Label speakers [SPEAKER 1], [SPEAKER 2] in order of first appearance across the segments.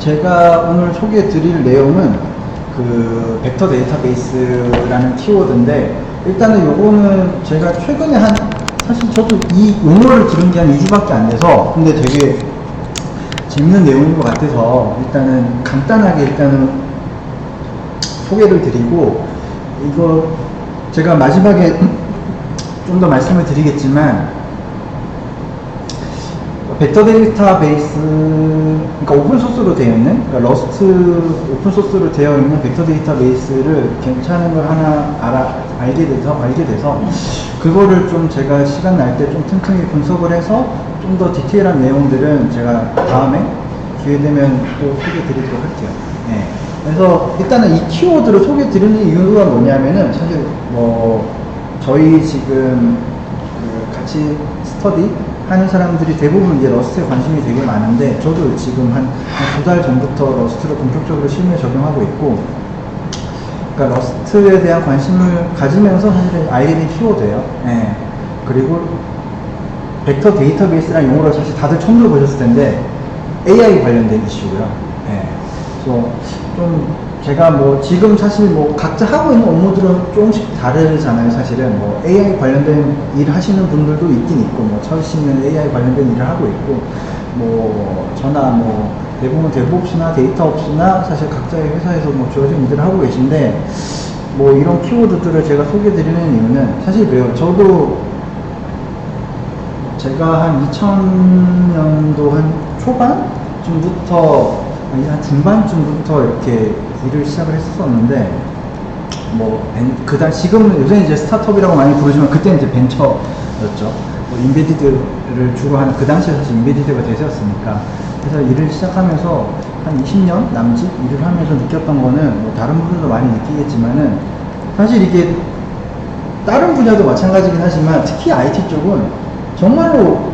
[SPEAKER 1] 제가 오늘 소개해 드릴 내용은 그 벡터 데이터베이스라는 키워드인데, 일단은 요거는 제가 최근에 사실 저도 이 용어를 들은 게 한 2주밖에 안 돼서, 근데 되게 재밌는 내용인 것 같아서 일단은 간단하게 일단은 소개를 드리고, 이거 제가 마지막에 좀 더 말씀을 드리겠지만, 벡터 데이터베이스, 그러니까 오픈소스로 되어 있는, 그러니까 러스트 오픈소스로 되어 있는 벡터 데이터베이스를 괜찮은 걸 하나 알게 돼서 그거를 좀 제가 시간 날 때 좀 틈틈이 분석을 해서 좀 더 디테일한 내용들은 제가 다음에 기회 되면 또 소개해 드리도록 할게요. 네. 그래서 일단은 이 키워드를 소개해 드리는 이유가 뭐냐면은, 사실 뭐 저희 지금 그 같이 스터디 하는 사람들이 대부분 이제 러스트에 관심이 되게 많은데, 저도 지금 한 2달 전부터 러스트를 본격적으로 실무에 적용하고 있고, 그러니까 러스트에 대한 관심을 가지면서 사실 알게 된 키워드예요. 예. 그리고 벡터 데이터베이스라는 용어를 사실 다들 처음 들어보셨을 텐데, AI 관련된 이슈고요. 예. 그래서 좀 제가 뭐 지금 사실 뭐 각자 하고 있는 업무들은 조금씩 다르잖아요. 사실은 뭐 AI 관련된 일 하시는 분들도 있긴 있고, 뭐 철씨는 AI 관련된 일을 하고 있고, 뭐 저나 뭐 대부분 데브옵스나 데이터옵스나 사실 각자의 회사에서 뭐 주어진 일들을 하고 계신데, 뭐 이런 키워드들을 제가 소개해드리는 이유는 사실 그래요. 저도 제가 한 2000년도 한 초반쯤부터, 아니 한 중반쯤부터 이렇게 일을 시작을 했었는데, 뭐 지금은 요새 이제 스타트업이라고 많이 부르지만 그때는 이제 벤처였죠. 뭐 인베디드를 주로 하는, 그 당시에 사실 인베디드가 대세였으니까. 그래서 일을 시작하면서 한 20년 남짓 일을 하면서 느꼈던 거는, 뭐 다른 분들도 많이 느끼겠지만은, 사실 이게 다른 분야도 마찬가지긴 하지만 특히 IT 쪽은 정말로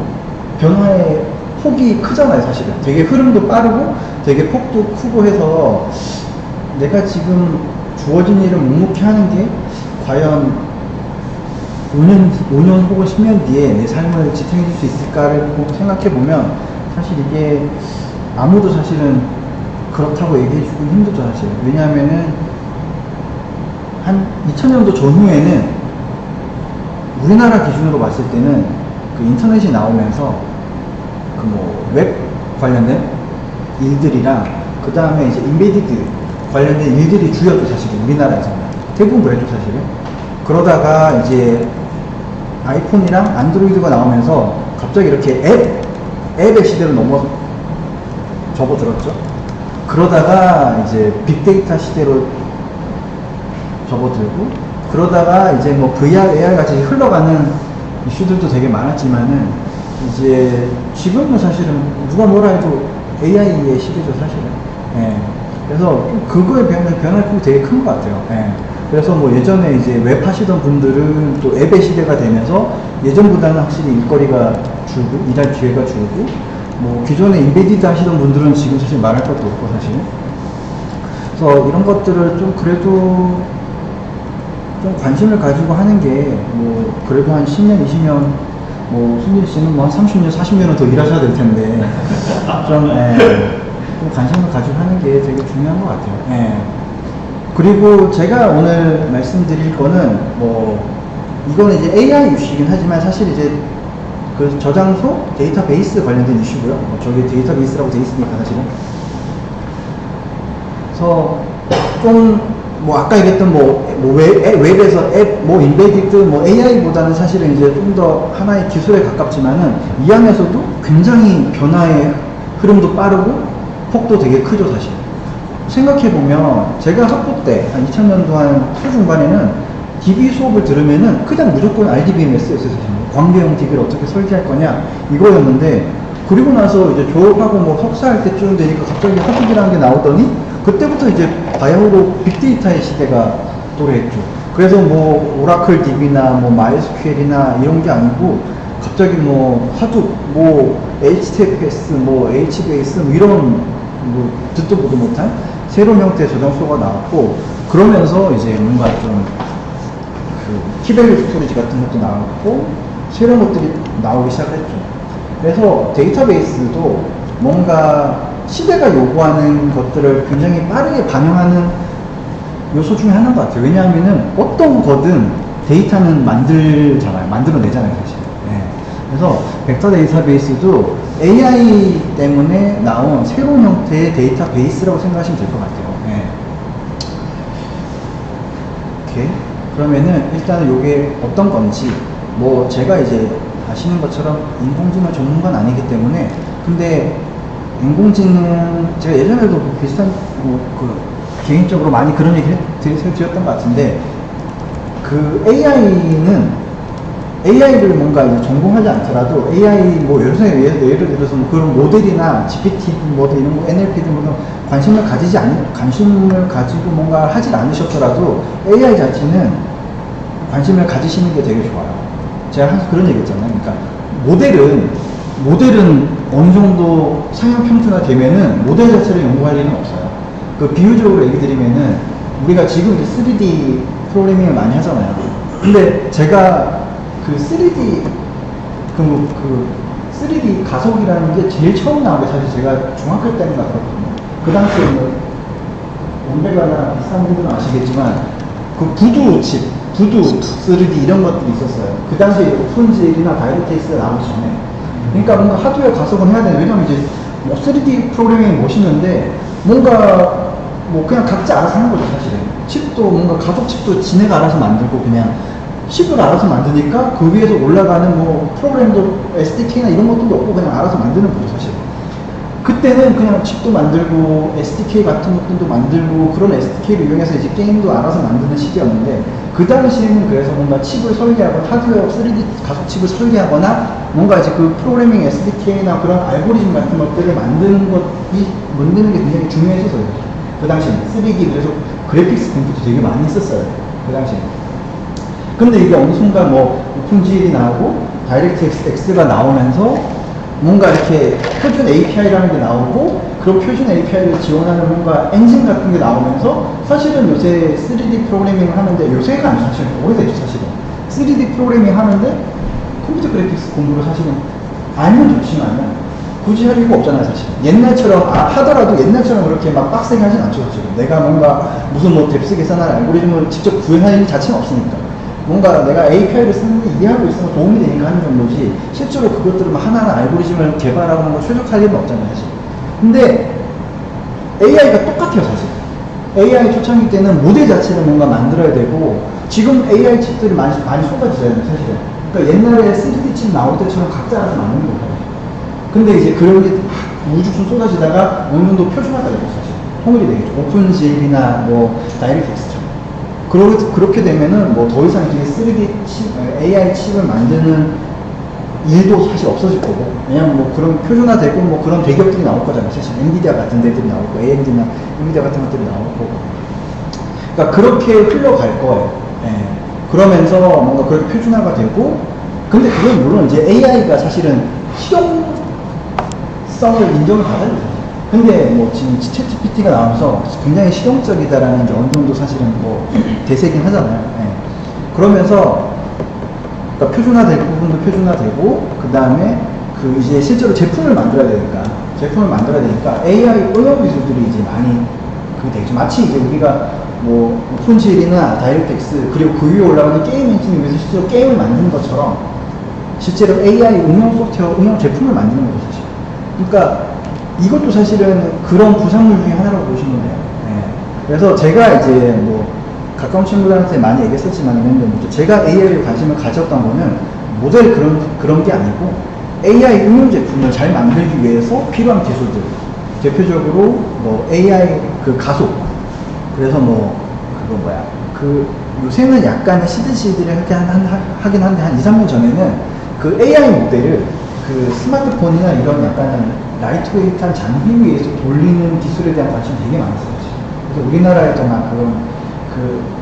[SPEAKER 1] 변화의 폭이 크잖아요. 사실은 되게 흐름도 빠르고 되게 폭도 크고 해서, 내가 지금 주어진 일을 묵묵히 하는 게 과연 5년 혹은 10년 뒤에 내 삶을 지탱해 줄 수 있을까를 생각해 보면, 사실 이게 아무도 사실은 그렇다고 얘기해 주기 힘들죠. 사실. 왜냐하면은 한 2000년도 전후에는 우리나라 기준으로 봤을 때는 그 인터넷이 나오면서 그 뭐 웹 관련된 일들이랑 그 다음에 이제 인베디드 관련된 일들이 주였죠. 사실은 우리나라에서는 대부분 그랬죠. 사실은. 그러다가 이제 아이폰이랑 안드로이드가 나오면서 갑자기 이렇게 앱의 시대로 접어들었죠. 그러다가 이제 빅데이터 시대로 접어들고, 그러다가 이제 뭐 VR, AR 같이 흘러가는 이슈들도 되게 많았지만은, 이제 지금은 사실은 누가 뭐라 해도 AI의 시대죠. 사실은. 예. 그래서 그거에 변화폭이 되게 큰 것 같아요. 예. 그래서 뭐 예전에 이제 웹 하시던 분들은 또 앱의 시대가 되면서 예전보다는 확실히 일거리가 줄고, 일할 기회가 줄고, 뭐 기존에 인베디드 하시던 분들은 지금 사실 말할 것도 없고, 사실. 그래서 이런 것들을 좀 그래도 좀 관심을 가지고 하는 게, 뭐 그래도 한 10년, 20년, 뭐 순일 씨는 뭐 한 30년, 40년은 더 일하셔야 될 텐데 좀 관심을 가지고 하는 게 되게 중요한 것 같아요. 예. 그리고 제가 오늘 말씀드릴 거는, 뭐 이거는 이제 AI 이슈이긴 하지만, 사실 이제 그 저장소 데이터베이스 관련된 이슈고요. 뭐 저기 데이터베이스라고 돼 있으니까 사실은. 그래서 좀 뭐 아까 얘기했던 웹에서 앱, 뭐 인베디드, 뭐 AI보다는 사실은 이제 좀 더 하나의 기술에 가깝지만은, 이 안에서도 굉장히 변화의 흐름도 빠르고 폭도 되게 크죠. 사실 생각해보면, 제가 학부 때 한 2000년도 한 초중반에는 DB 수업을 들으면은 그냥 무조건 RDBMS였어요. 사실 광배용 DB를 어떻게 설계할 거냐 이거였는데, 그리고 나서 이제 졸업하고 뭐 석사할 때쯤 되니까 갑자기 하드비라는 게 나오더니, 그때부터 이제 바야흐로 빅데이터의 시대가 도래했죠. 그래서 뭐 오라클 DB나 뭐 MySQL이나 이런 게 아니고, 갑자기 뭐 하둡, 뭐 HTTPS, 뭐 HBase, 뭐 이런 뭐 듣도 보도 못한 새로운 형태의 저장소가 나왔고, 그러면서 이제 뭔가 좀 그 키밸류 스토리지 같은 것도 나왔고, 새로운 것들이 나오기 시작했죠. 그래서 데이터베이스도 뭔가 시대가 요구하는 것들을 굉장히 빠르게 반영하는 요소 중에 하나인 것 같아요. 왜냐하면은 어떤 거든 데이터는 만들어내잖아요, 사실. 네. 그래서 벡터 데이터베이스도 AI 때문에 나온 새로운 형태의 데이터베이스라고 생각하시면 될 것 같아요. 네. 오케이. 그러면은 일단은 요게 어떤 건지, 뭐 제가 이제 아시는 것처럼 인공지능 전문가는 아니기 때문에, 근데 인공지능 제가 예전에도 뭐 비슷한 개인적으로 많이 그런 얘기 드렸던 것 같은데, 그 AI를 뭔가 이제 전공하지 않더라도 AI 뭐 예를 들어서 뭐 그런 모델이나 GPT 모델 이런 거 NLP든 뭐 관심을 가지고 뭔가 하질 않으셨더라도 AI 자체는 관심을 가지시는 게 되게 좋아요. 제가 항상 그런 얘기 했잖아요. 그러니까 모델은 어느 정도 상용 평준화 되면은 모델 자체를 연구할 일은 없어요. 그 비유적으로 얘기 드리면은 우리가 지금 이제 3D 프로그래밍을 많이 하잖아요. 근데 제가 그 3D 3D 가속이라는 게 제일 처음 나온 게 사실 제가 중학교 때인가 그렇거든요. 그 당시에 뭐 온데가나 비슷한 분들은 아시겠지만 그 부두 3D 이런 것들이 있었어요. 그 당시에 오픈GL이나 다이렉트X가 나오기 전에. 그러니까 뭔가 하드웨어 가속은 해야 되는, 왜냐면 이제 뭐 3D 프로그래밍이 멋있는데 뭔가 뭐 그냥 각자 알아서 하는 거죠, 사실은. 칩도 뭔가 가속 칩도 지네가 알아서 만들고 그냥 칩을 알아서 만드니까 그 위에서 올라가는 뭐 프로그램도 SDK나 이런 것도 없고 그냥 알아서 만드는 거죠, 사실. 그때는 그냥 칩도 만들고 SDK 같은 것들도 만들고 그런 SDK를 이용해서 이제 게임도 알아서 만드는 시기였는데, 그 당시에는 그래서 뭔가 칩을 설계하고 하드웨어 3D 가속 칩을 설계하거나 뭔가 이제 그 프로그래밍 SDK나 그런 알고리즘 같은 것들을 만드는 게 굉장히 중요해져서요. 그 당시에 3D 그래서 그래픽스 컴퓨터 되게 많이 썼어요, 그 당시에. 근데 이게 어느 순간 뭐 오픈GL이 나오고 다이렉트X가 나오면서 뭔가 이렇게 표준 API라는 게 나오고, 그런 표준 API를 지원하는 뭔가 엔진 같은 게 나오면서 사실은 요새 3D 프로그래밍을 하는데, 요새가 아니죠, 사실은 오래됐죠, 사실은. 3D 프로그래밍 하는데 컴퓨터 그래픽스 공부를 사실은 알면 좋지만 굳이 할 이유가 없잖아요, 사실. 옛날처럼 하더라도 옛날처럼 그렇게 막 빡세게 하진 않죠, 사실은. 내가 뭔가 무슨 뭐 뎁스 계산할 알고리즘을 직접 구현할 일 자체는 없으니까. 뭔가 내가 API를 쓰는데 이해하고 있으면 도움이 되니까 하는 정도지, 실제로 그것들을 하나하나 알고리즘을 개발하고 하는 거 최적화할 일은 없잖아요, 사실. 근데 AI가 똑같아요, 사실. AI 초창기 때는 모델 자체를 뭔가 만들어야 되고, 지금 AI 칩들이 많이 쏟아지잖아요, 사실은. 그러니까 옛날에 3D 칩 나올 때처럼 각자 알아서 만드는 거예요. 근데 이제 그런 게 우주순 쏟아지다가 어느 정도 표준화가 되고, 사실. 통일이 되겠죠. 오픈GL이나 뭐 다이렉트X처럼. 그렇게 되면은 뭐 더 이상 이게 3D 칩, AI 칩을 만드는 일도 사실 없어질 거고, 왜냐면 뭐 그런 표준화되고 뭐 그런 대기업들이 나올 거잖아요, 사실. 엔비디아 같은 데들이 나오고, AMD나 엔비디아 같은 것들이 나올 거고. 그러니까 그렇게 흘러갈 거예요. 예. 그러면서 뭔가 그렇게 표준화가 되고, 근데 그건 물론 이제 AI가 사실은 실용성을 인정을 받아야죠. 근데 뭐 지금 챗GPT가 나오면서 굉장히 실용적이다라는 게 어느 정도 사실은 뭐 대세긴 하잖아요. 예. 그러면서 그러니까 표준화될 부분도 표준화되고, 그 다음에 그 이제 실제로 제품을 만들어야 되니까 AI 응용 기술들이 이제 많이 그게 되죠. 마치 이제 우리가 뭐 오픈GL이나 다이렉트X 그리고 그 위에 올라가는 게임 엔진을 위해서 실제로 게임을 만드는 것처럼 실제로 AI 응용 소프트웨어, 응용 제품을 만드는 거죠, 사실. 그러니까 이것도 사실은 그런 부산물 중에 하나라고 보시면 돼요. 네. 그래서 제가 이제 뭐 가까운 친구들한테 많이 얘기했었지만, 제가 AI에 관심을 가졌던 거는 모델 그런 게 아니고 AI 응용 제품을 잘 만들기 위해서 필요한 기술들. 대표적으로 뭐 AI 그 가속. 그래서 뭐 요새는 약간 시들시들이 하긴 한데 한 2, 3년 전에는 그 AI 모델을 그 스마트폰이나 이런 약간 라이트웨이트한 장비 위에서 돌리는 기술에 대한 관심이 되게 많았어요. 그래서 우리나라에도 막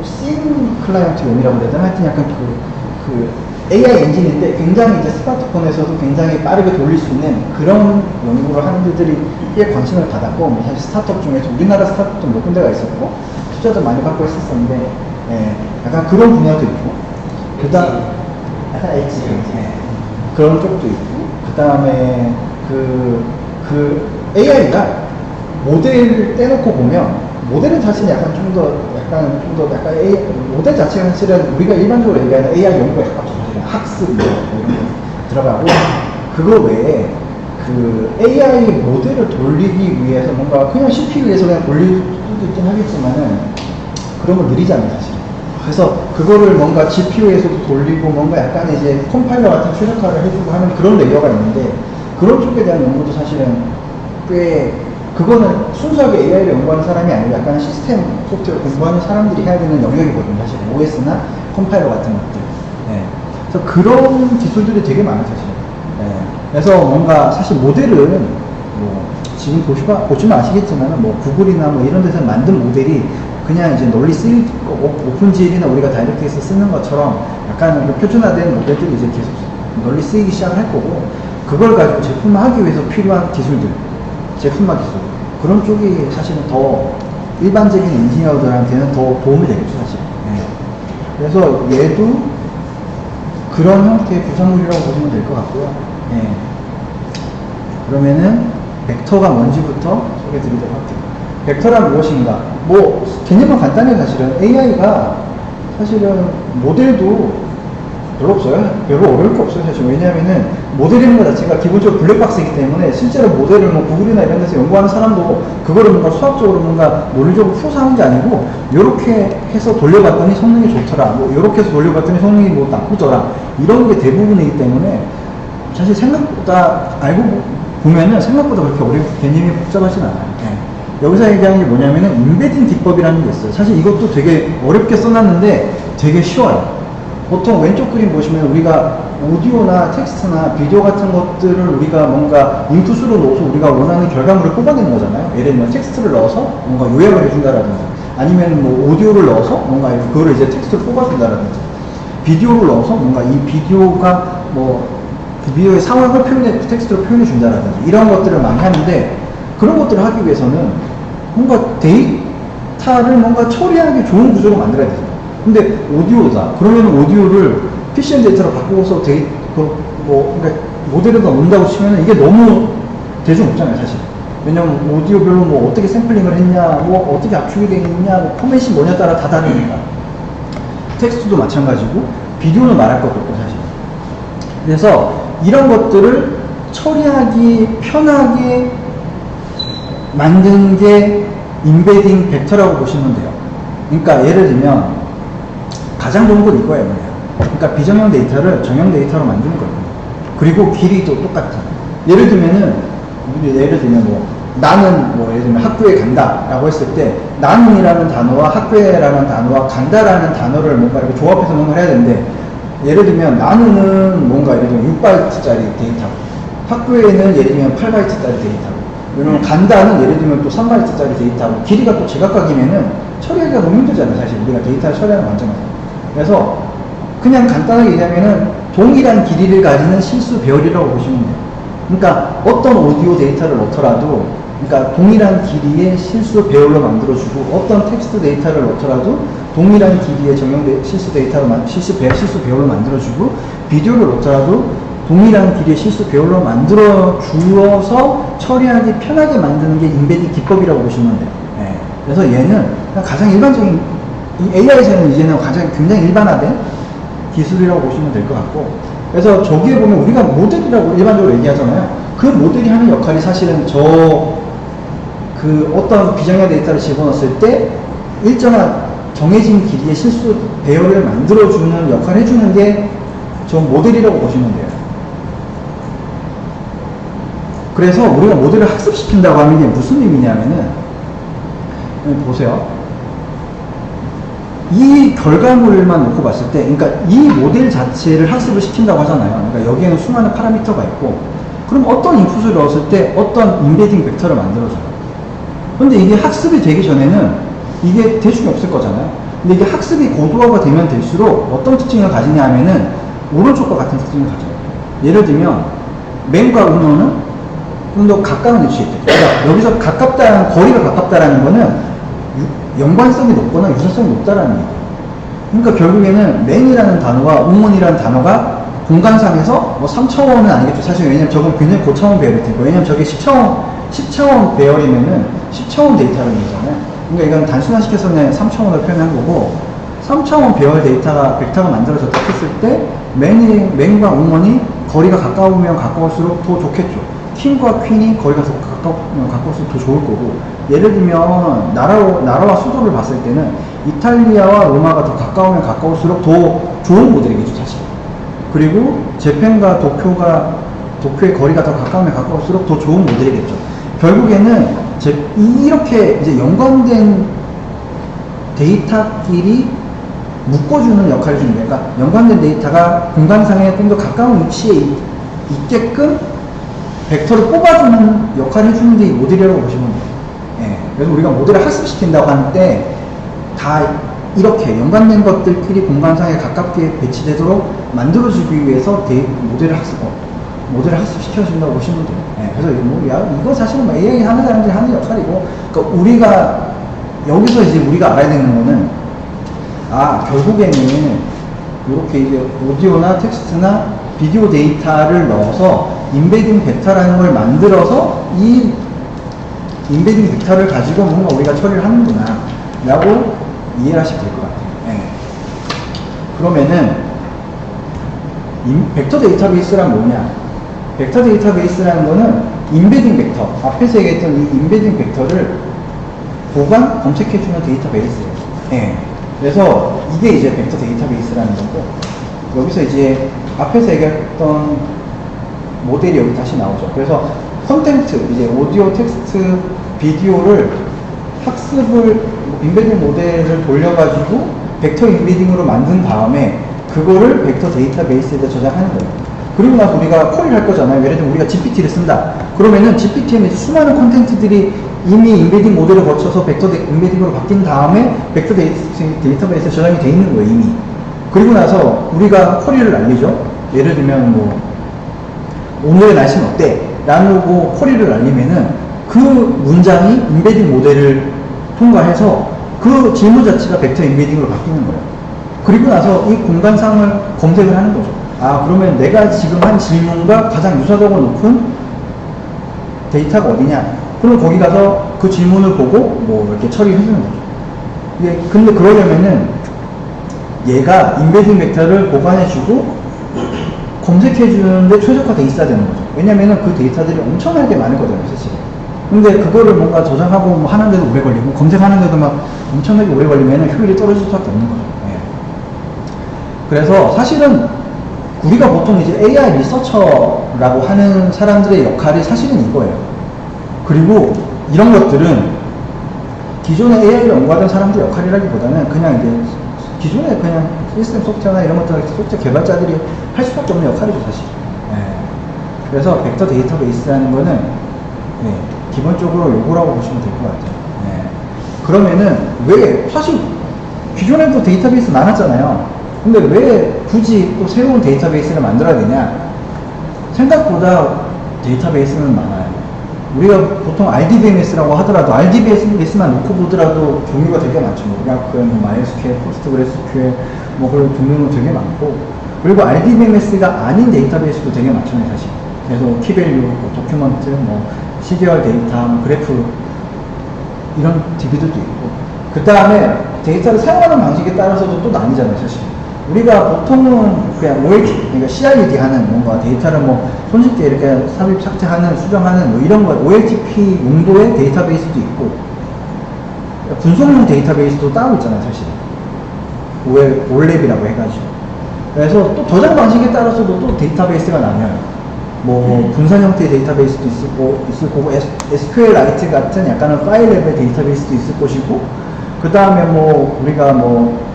[SPEAKER 1] 씬 클라이언트용이라고 해야 되나? 하여튼 약간 그 AI 엔진인데 굉장히 이제 스마트폰에서도 굉장히 빠르게 돌릴 수 있는 그런 연구를 하는 데들이 꽤 관심을 받았고, 뭐 사실 스타트업 중에서 우리나라 스타트업도 몇 군데가 있었고, 투자도 많이 받고 했었었는데, 예, 약간 그런 분야도 있고, 약간 엣지, 그런 쪽도 있고, 그 다음에 그 AI가 모델을 떼놓고 보면 모델은 사실 약간 좀 더 약간 모델 자체는 사실은 우리가 일반적으로 얘기하는 AI 연구에 가깝죠. 학습 뭐 이런 거 들어가고 그거 외에 그 AI 모델을 돌리기 위해서 뭔가 그냥 CPU에서 그냥 돌릴 수도 있긴 하겠지만은 그런 거 느리잖아요 사실. 그래서 그거를 뭔가 GPU에서도 돌리고 뭔가 약간 이제 컴파일러 같은 최적화를 해주고 하는 그런 레이어가 있는데 그런 쪽에 대한 연구도 사실은 꽤 그거는 순수하게 AI를 연구하는 사람이 아니고 약간 시스템 소프트웨어 공부하는 사람들이 해야 되는 영역이거든요 사실. OS나 컴파일러 같은 것들. 네. 그래서 그런 기술들이 되게 많아요 사실. 네. 그래서 뭔가 사실 모델은 뭐 지금 보시면 아시겠지만 뭐 구글이나 뭐 이런 데서 만든 모델이 그냥 이제 널리 쓰일 거고 오픈GL이나 우리가 다이렉트에서 쓰는 것처럼 약간 표준화된 모델들이 이제 계속 널리 쓰이기 시작할 거고 그걸 가지고 제품화하기 위해서 필요한 기술들 제품화 기술 그런 쪽이 사실은 더 일반적인 엔지니어들한테는 더 도움이 되겠죠 사실. 네. 그래서 얘도 그런 형태의 부산물이라고 보시면 될 것 같고요. 네. 그러면은 벡터가 뭔지부터 소개해 드리도록 할게요. 벡터란 무엇인가? 뭐 개념은 간단해요 사실은. AI가 사실은 모델도 별로 없어요. 별로 어려울 거 없어요 사실. 왜냐하면은 모델이라는 것 자체가 기본적으로 블랙박스이기 때문에 실제로 모델을 뭐 구글이나 이런 데서 연구하는 사람도 그거를 뭔가 수학적으로 뭔가 논리적으로 풀어서 하는 게 아니고 요렇게 해서 돌려봤더니 성능이 좋더라 뭐 요렇게 해서 돌려봤더니 성능이 뭐 나쁘더라 이런 게 대부분이기 때문에 사실 생각보다 알고 보면은 생각보다 그렇게 어려운 개념이 복잡하진 않아요. 네. 여기서 얘기하는 게 뭐냐면은 인베딩 기법이라는 게 있어요. 사실 이것도 되게 어렵게 써놨는데 되게 쉬워요. 보통 왼쪽 그림 보시면 우리가 오디오나 텍스트나 비디오 같은 것들을 우리가 뭔가 인풋으로 넣어서 우리가 원하는 결과물을 뽑아내는 거잖아요. 예를 들면 텍스트를 넣어서 뭔가 요약을 해준다라든지 아니면 뭐 오디오를 넣어서 뭔가 그거를 이제 텍스트로 뽑아준다라든지 비디오를 넣어서 뭔가 이 비디오가 뭐 비디오의 상황을 텍스트로 표현해 준다라든지 이런 것들을 많이 하는데 그런 것들을 하기 위해서는 뭔가 데이터를 뭔가 처리하기 좋은 구조로 만들어야 되죠. 근데 오디오다. 그러면 오디오를 PCM 데이터로 바꾸고서 그러니까 모델에다 넣는다고 치면은 이게 너무 대중 없잖아요, 사실. 왜냐면 오디오별로 뭐 어떻게 샘플링을 했냐, 뭐 어떻게 압축이 되어 있냐, 뭐 포맷이 뭐냐에 따라 다 다르니까. 텍스트도 마찬가지고, 비디오는 말할 것도 없고, 사실. 그래서 이런 것들을 처리하기 편하게 만든 게 인베딩 벡터라고 보시면 돼요. 그러니까 예를 들면 가장 좋은 건 이거예요. 그러니까 비정형 데이터를 정형 데이터로 만드는 거예요. 그리고 길이도 똑같아. 예를 들면 뭐 나는 뭐 예를 들면 학교에 간다라고 했을 때 나는이라는 단어와 학교에라는 단어와 간다라는 단어를 뭔가 이렇게 조합해서 뭔가 해야 되는데 예를 들면 나는은 뭔가 예를 들면 6바이트짜리 데이터, 학교에는 예를 들면 8바이트짜리 데이터. 왜냐면 간다는 예를 들면 또 3바이트짜리 데이터고 길이가 또 제각각이면은 처리하기가 너무 힘들잖아요. 사실 우리가 데이터를 처리하는 관점에서. 그래서 그냥 간단하게 얘기하면은 동일한 길이를 가지는 실수 배열이라고 보시면 돼요. 그러니까 어떤 오디오 데이터를 넣더라도 그러니까 동일한 길이의 실수 배열로 만들어주고 어떤 텍스트 데이터를 넣더라도 동일한 길이의 실수 배열로 만들어주고 비디오를 넣더라도 동일한 길이의 실수 배열로 만들어 주어서 처리하기 편하게 만드는 게 인베딩 기법이라고 보시면 돼요. 네. 그래서 얘는 가장 일반적인 이 AI에서는 이제는 굉장히 일반화된 기술이라고 보시면 될 것 같고 그래서 저기에 보면 우리가 모델이라고 일반적으로 얘기하잖아요. 그 모델이 하는 역할이 사실은 어떤 비정형 데이터를 집어넣었을 때 일정한 정해진 길이의 실수 배열을 만들어주는 역할을 해주는 게 저 모델이라고 보시면 돼요. 그래서 우리가 모델을 학습시킨다고 하는 게 무슨 의미냐면은 보세요. 이 결과물만 놓고 봤을 때 그러니까 이 모델 자체를 학습을 시킨다고 하잖아요. 그러니까 여기에는 수많은 파라미터가 있고 그럼 어떤 인풋을 넣었을 때 어떤 인베딩 벡터를 만들어줘요. 근데 이게 학습이 되기 전에는 이게 대충이 없을 거잖아요. 근데 이게 학습이 고도화가 되면 될수록 어떤 특징을 가지냐 하면은 오른쪽과 같은 특징을 가져요. 예를 들면 맨과 우노는 좀 더 가까운 위치에 있다. 그러니까 여기서 거리가 가깝다라는 거는 연관성이 높거나 유사성이 높다라는 얘기예요. 그러니까 결국에는 맨이라는 단어와 우문이라는 단어가 공간상에서 뭐 3차원은 아니겠죠. 사실 왜냐면 저건 굉장히 고차원 배열일 테고 왜냐면 저게 10차원 배열이면은 10차원 데이터를 얘기잖아요. 그러니까 이건 단순화시켜서 그냥 3차원을 표현한 거고, 3차원 배열 데이터가, 벡터가 만들어졌다 했을 때, 맨과 우먼이 거리가 가까우면 가까울수록 더 좋겠죠. 킹과 퀸이 거리가 더 가까우면 가까울수록 더 좋을 거고, 예를 들면, 나라와 수도를 봤을 때는, 이탈리아와 로마가 더 가까우면 가까울수록 더 좋은 모델이겠죠, 사실. 그리고, 재팬과 도쿄의 거리가 더 가까우면 가까울수록 더 좋은 모델이겠죠. 결국에는, 이렇게 이제 연관된 데이터끼리 묶어주는 역할을 주는 거예요. 그러니까 연관된 데이터가 공간상에 좀 더 가까운 위치에 있게끔 벡터를 뽑아주는 역할을 해주는 게 이 모델이라고 보시면 돼요. 예. 그래서 우리가 모델을 학습시킨다고 하는 때 다 이렇게 연관된 것들끼리 공간상에 가깝게 배치되도록 만들어주기 위해서 모델을 학습시켜준다고 보시면 돼요. 예. 그래서 이거 사실은 뭐 AI 하는 사람들이 하는 역할이고, 그러니까 여기서 이제 우리가 알아야 되는 거는, 결국에는 이렇게 이제 오디오나 텍스트나 비디오 데이터를 넣어서 인베딩 벡터라는 걸 만들어서 이 인베딩 벡터를 가지고 뭔가 우리가 처리를 하는구나 라고 이해를 하시면 될 것 같아요. 네. 그러면은 벡터 데이터베이스란 뭐냐? 벡터 데이터베이스라는 거는 인베딩 벡터, 앞에서 얘기했던 이 인베딩 벡터를 검색해주는 데이터베이스예요. 네. 그래서 이게 이제 벡터 데이터베이스라는 거고, 여기서 이제 앞에서 얘기했던 모델이 여기 다시 나오죠. 그래서 콘텐츠, 이제 오디오, 텍스트, 비디오를 인베딩 모델을 돌려가지고 벡터 인베딩으로 만든 다음에 그거를 벡터 데이터베이스에 저장하는 거예요. 그리고 나서 우리가 쿼리를 할 거잖아요. 예를 들면 우리가 GPT를 쓴다. 그러면은 GPT에 수많은 콘텐츠들이 이미 인베딩 모델을 거쳐서 벡터 인베딩으로 바뀐 다음에 벡터 데이터베이스에 저장이 돼 있는 거예요, 이미. 그리고 나서 우리가 쿼리를 날리죠. 예를 들면 뭐 오늘의 날씨는 어때? 라고 쿼리를 날리면은 그 문장이 인베딩 모델을 통과해서 그 질문 자체가 벡터 인베딩으로 바뀌는 거예요. 그리고 나서 이 공간상을 검색을 하는 거죠. 그러면 내가 지금 한 질문과 가장 유사도가 높은 데이터가 어디냐? 그럼 거기 가서 그 질문을 보고 뭐 이렇게 처리해 주는 거죠. 근데 그러려면은 얘가 인베딩 벡터를 보관해주고 검색해주는데 최적화돼 있어야 되는 거죠. 왜냐면은 그 데이터들이 엄청나게 많거든요, 사실. 근데 그거를 뭔가 저장하고 뭐 하는데도 오래 걸리고 검색하는데도 막 엄청나게 오래 걸리면은 효율이 떨어질 수밖에 없는 거죠. 예. 그래서 사실은 우리가 보통 이제 AI 리서처라고 하는 사람들의 역할이 사실은 이거예요. 그리고 이런 것들은 기존의 AI를 연구하던 사람들 역할이라기보다는 그냥 이제 기존에 그냥 시스템 소프트웨어나 이런 것들 소프트웨어 개발자들이 할 수밖에 없는 역할이죠, 사실. 네. 그래서 벡터 데이터베이스라는 거는 기본적으로 요거라고 보시면 될 것 같아요. 네. 그러면은 사실 기존에도 데이터베이스 많았잖아요. 근데 왜 굳이 또 새로운 데이터베이스를 만들어야 되냐? 생각보다 데이터베이스는 많아요. 우리가 보통 RDBMS라고 하더라도 RDBMS만 놓고 보더라도 종류가 되게 많죠. MySQL, PostgreSQL 그런 종류는 되게 많고, 그리고 RDBMS가 아닌 데이터베이스도 되게 많잖아요, 사실. 그래서 키밸류, 도큐먼트, 시계열 데이터, 그래프 이런 DB들도 있고, 그 다음에 데이터를 사용하는 방식에 따라서도 또 나뉘잖아요, 사실. 우리가 보통은 그냥 OLTP, 그러니까 CRUD 하는 뭔가 데이터를 손쉽게 이렇게 삽입, 삭제하는, 수정하는 이런 거, OLTP 용도의 데이터베이스도 있고, 분석용 데이터베이스도 따로 있잖아요, 사실. 올랩이라고 해가지고. 그래서 또 저장 방식에 따라서도 또 데이터베이스가 나뉘어요. 분산 형태의 데이터베이스도 있을 거고, SQLite 같은 약간은 파일 랩의 데이터베이스도 있을 것이고, 그 다음에 우리가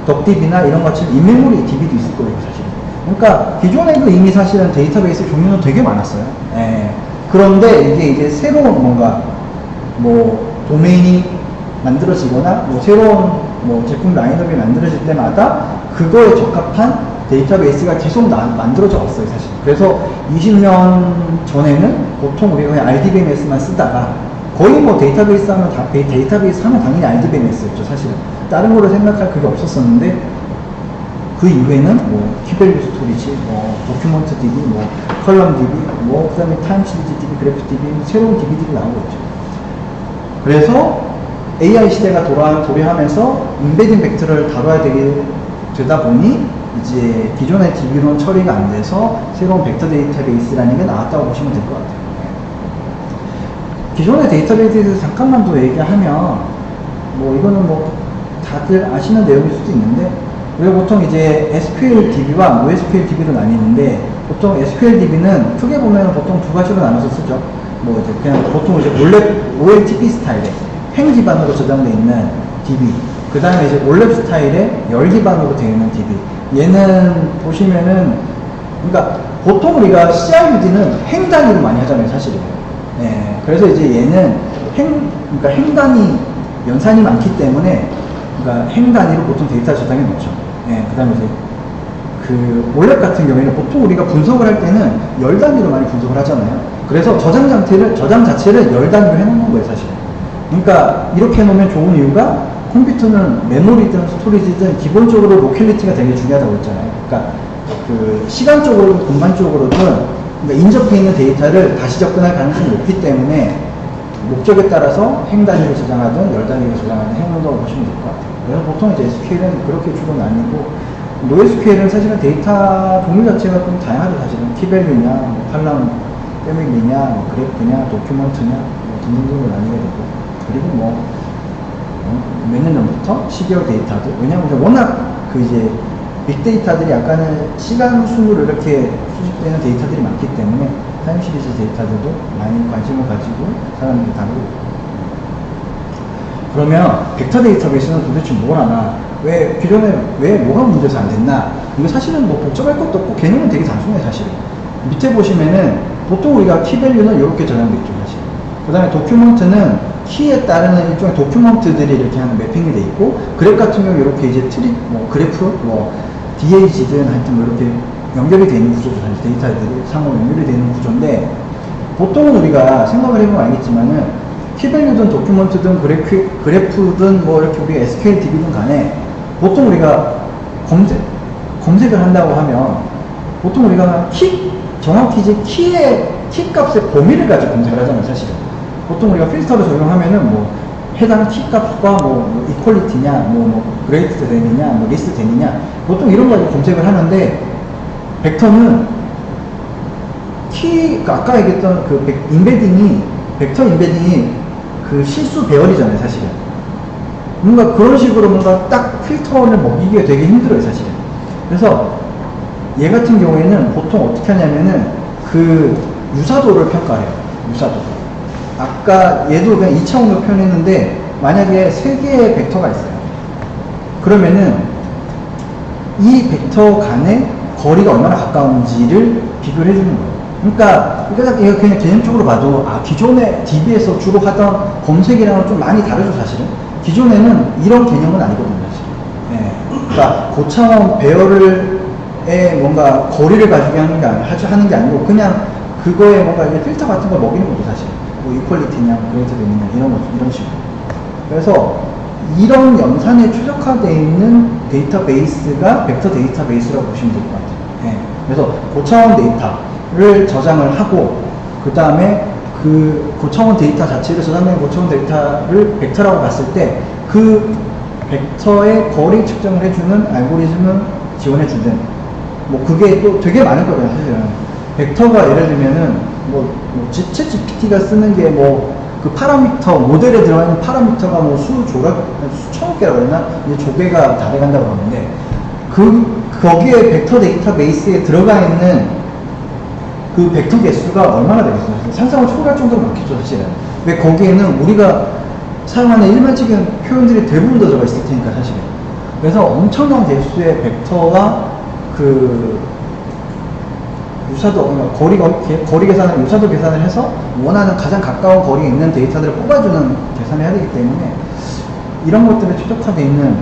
[SPEAKER 1] 덕DB나 이런 것처럼 인메모리 DB도 있을 거예요, 사실. 그러니까 기존에도 이미 사실은 데이터베이스 종류는 되게 많았어요. 그런데 이게 이제 새로운 뭔가 도메인이 만들어지거나 새로운 제품 라인업이 만들어질 때마다 그거에 적합한 데이터베이스가 계속 만들어져 왔어요, 사실. 그래서 20년 전에는 보통 우리가 그냥 RDBMS만 쓰다가 거의 데이터베이스 하면 당연히 RDBMS였죠, 사실은. 다른 거를 생각할 그게 없었었는데, 그 이후에는 키밸류 스토리지, 도큐먼트 DB, 컬럼 DB, 그 다음에 타임시리즈 DB, 그래프 DB, 새로운 DB들이 나오고 있죠. 그래서 AI 시대가 도래하면서 인베딩 벡터를 다뤄야 되다 보니 이제 기존의 DB로는 처리가 안 돼서 새로운 벡터 데이터베이스라는 게 나왔다고 보시면 될 것 같아요. 기존의 데이터베이스에 대해서 잠깐만 더 얘기하면, 뭐 이거는 뭐 다들 아시는 내용일 수도 있는데, 우리가 보통 이제 SQL DB와 NoSQL DB로 나뉘는데, 보통 SQL DB는 크게 보면 보통 두 가지로 나눠서 쓰죠. 뭐 이제 그냥 보통 이제 OLTP 스타일의 행 기반으로 저장되어 있는 DB, 그 다음에 이제 올랩 스타일의 열 기반으로 되어 있는 DB. 얘는 보시면은, 그러니까 보통 우리가 CI/UD는 행 단위로 많이 하잖아요, 사실은. 예, 그래서 이제 얘는 그러니까 행 단위 연산이 많기 때문에, 그러니까 행 단위로 보통 데이터 저장해 놓죠. 예, 그 다음에 이제 그 올랩 같은 경우에는 보통 우리가 분석을 할 때는 열 단위로 많이 분석을 하잖아요. 그래서 저장 자체를 열 단위로 해놓는 거예요, 사실. 그러니까 이렇게 해놓으면 좋은 이유가, 컴퓨터는 메모리든 스토리지든 기본적으로 로컬리티가 되게 중요하다고 했잖아요. 그러니까 그 시간적으로든 공간적으로든, 그러니까 인접해 있는 데이터를 다시 접근할 가능성이 높기 때문에 목적에 따라서 행 단위로 저장하든 열 단위로 저장하든 해놓는다고 보시면 될 것 같아요. 그래서 보통 이제 SQL은 그렇게 주로 나뉘고, NoSQL은 사실은 데이터 종류 자체가 좀 다양하죠. 사실은 키밸류냐, 뭐 칼럼 패밀리냐, 뭐 그래프냐, 도큐먼트냐, 뭐 등등등으로 나뉘게 되고, 그리고 뭐 몇 년 전부터 시계열 데이터들, 왜냐면 워낙 그 이제 빅데이터들이 약간은 시간 순으로 이렇게 수집되는 데이터들이 많기 때문에 타임 시리즈 데이터들도 많이 관심을 가지고 사람들이 다루고 있고. 그러면 벡터 데이터베이스는 도대체 뭘 하나? 왜 기존에 왜 뭐가 문제에서 안 됐나? 이거 사실은 뭐 복잡할 것도 없고 개념은 되게 단순해요, 사실은. 밑에 보시면은 보통 우리가 키밸류는 이렇게 저장돼 있죠, 사실. 그 다음에 도큐먼트는 키에 따르는 일종의 도큐먼트들이 이렇게 하는 매핑이 돼 있고, 그래프 같은 경우 이렇게 이제 트리, 뭐 그래프, 뭐 DAG든 하여튼 뭐 이렇게 연결이 되어 있는 구조죠. 사실 데이터들이 상호로 연결이 되어 있는 구조인데, 보통은 우리가 생각을 해보면 알겠지만은 키밸류든 도큐먼트든 그래프든 뭐 이렇게 우리가 SQL DB든 간에 보통 우리가 검색을 한다고 하면 보통 우리가 정확히 이제 키 값의 범위를 가지고 검색을 하잖아요, 사실은. 보통 우리가 필터를 적용하면은 뭐 해당 키 값과 뭐 이퀄리티냐, 뭐 그레이트 됨이냐, 뭐 리스트 됨이냐, 보통 이런 거 가지고 검색을 하는데, 벡터는 아까 얘기했던 그 벡터 인베딩이 그 실수 배열이잖아요, 사실은. 뭔가 그런 식으로 뭔가 딱 필터를 먹이기가 되게 힘들어요, 사실은. 그래서 얘 같은 경우에는 보통 어떻게 하냐면은 그 유사도를 평가해요. 유사도. 아까 얘도 그냥 2차원으로 표현했는데, 만약에 3개의 벡터가 있어요. 그러면은 이 벡터 간의 거리가 얼마나 가까운지를 비교를 해주는 거예요. 그러니까 이거 그냥 개념적으로 봐도, 기존에 DB에서 주로 하던 검색이랑은 좀 많이 다르죠, 사실은. 기존에는 이런 개념은 아니거든요, 사실. 예. 그러니까 고차원 배열의 뭔가 거리를 가지고 하는 게 아니고, 그냥 그거에 뭔가 이제 필터 같은 걸 먹이는 거죠, 사실. 뭐 이퀄리티냐, 그레이트 되느냐, 이런 식으로. 그래서 이런 연산에 최적화되어 있는 데이터베이스가 벡터 데이터베이스라고 보시면 될 것 같아요. 예. 그래서 고차원 데이터를 저장을 하고, 그 다음에 그 고차원 데이터 자체를 저장된 고차원 데이터를 벡터라고 봤을 때, 그 벡터의 거리 측정을 해주는 알고리즘을 지원해주든, 뭐 그게 또 되게 많을 거예요, 사실은. 벡터가 예를 들면은 챗 GPT가 쓰는 게 그 파라미터, 모델에 들어가 있는 파라미터가 수천 개라고 했나? 이제 조개가 다 돼간다고 하는데, 거기에 벡터 데이터베이스에 들어가 있는 그 벡터 개수가 얼마나 되겠어요? 상상을 초월할 정도로 많겠죠, 사실은. 왜 거기에는 우리가 사용하는 일반적인 표현들이 대부분 다 들어가 있을 테니까, 사실은. 그래서 엄청난 개수의 벡터와 거리 계산을, 유사도 계산을 해서 원하는 가장 가까운 거리에 있는 데이터들을 뽑아주는 계산을 해야 되기 때문에, 이런 것들에 최적화되어 있는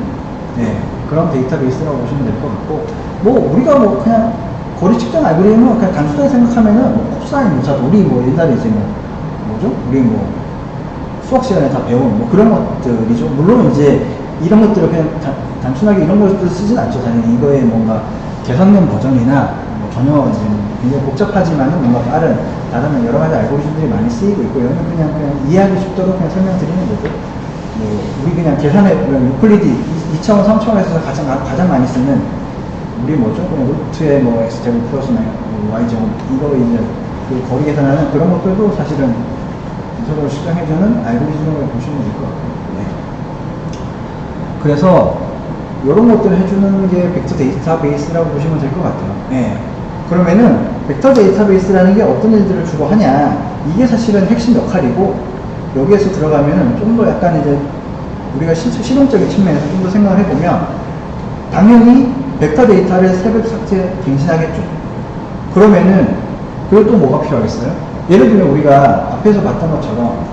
[SPEAKER 1] 그런 데이터베이스라고 보시면 될 것 같고, 우리가 그냥 거리 측정 알고리즘은 그냥 단순하게 생각하면은 코사인 유사도, 우리 옛날에 이제 우리 수학 시간에 다 배운 그런 것들이죠. 물론 이제 이런 것들을 그냥 단순하게 이런 것들을 쓰진 않죠. 사실 이거에 뭔가 계산된 버전이나 전혀 이제 굉장히 복잡하지만은 뭔가 다른 여러 가지 알고리즘들이 많이 쓰이고 있고, 이거는 그냥 이해하기 쉽도록 그냥 설명드리는 거고, 뭐, 우리 그냥 계산에, 유클리드 2차원, 3차원에서 가장 많이 쓰는, 우리 뭐죠? 그냥 루트에 뭐, x제곱 플러스 y제곱, 이거 이제, 그 거리 계산하는 그런 것들도 사실은 서로 실행해주는 알고리즘으로 보시면 될 것 같아요. 네. 그래서, 이런 것들을 해주는 게 벡터 데이터베이스라고 보시면 될 것 같아요. 네. 그러면은, 벡터 데이터베이스라는 게 어떤 일들을 주로 하냐, 이게 사실은 핵심 역할이고, 여기에서 들어가면은 좀 더 약간 이제 우리가 실용적인 측면에서 좀 더 생각을 해보면, 당연히 벡터 데이터를 새벽 삭제 갱신하겠죠. 그러면은 그리고 또 뭐가 필요하겠어요? 예를 들면 우리가 앞에서 봤던 것처럼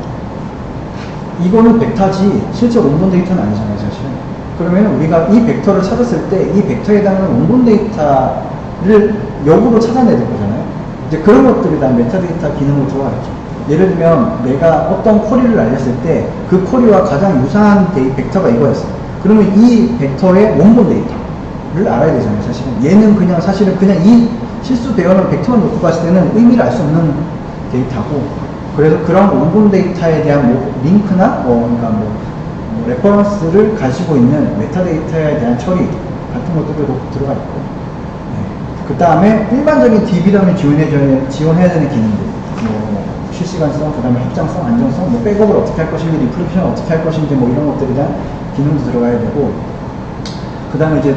[SPEAKER 1] 이거는 벡터지 실제 원본 데이터는 아니잖아요, 사실은. 그러면은 우리가 이 벡터를 찾았을 때 이 벡터에 해당하는 원본 데이터를 역으로 찾아내야 될 거잖아요. 이제 그런 것들이 다 메타데이터 기능으로 들어가겠죠. 예를 들면 내가 어떤 쿼리를 알렸을 때 그 쿼리와 가장 유사한 벡터가 이거였어요. 그러면 이 벡터의 원본 데이터를 알아야 되잖아요, 사실은. 얘는 그냥 사실은 그냥 이 실수되어 있는 벡터만 놓고 봤을 때는 의미를 알 수 없는 데이터고, 그래서 그런 원본 데이터에 대한 뭐 링크나 그러니까 뭐 레퍼런스를 가지고 있는 메타데이터에 대한 처리 같은 것들도 들어가 있고, 그 다음에 일반적인 DBW를 지원해야 되는 기능들, 뭐 실시간성, 그 다음에 확장성, 안정성, 뭐 백업을 어떻게 할 것인지, 리플레이션을 어떻게 할 것인지, 뭐 이런 것들에 대한 기능도 들어가야 되고, 그 다음에 이제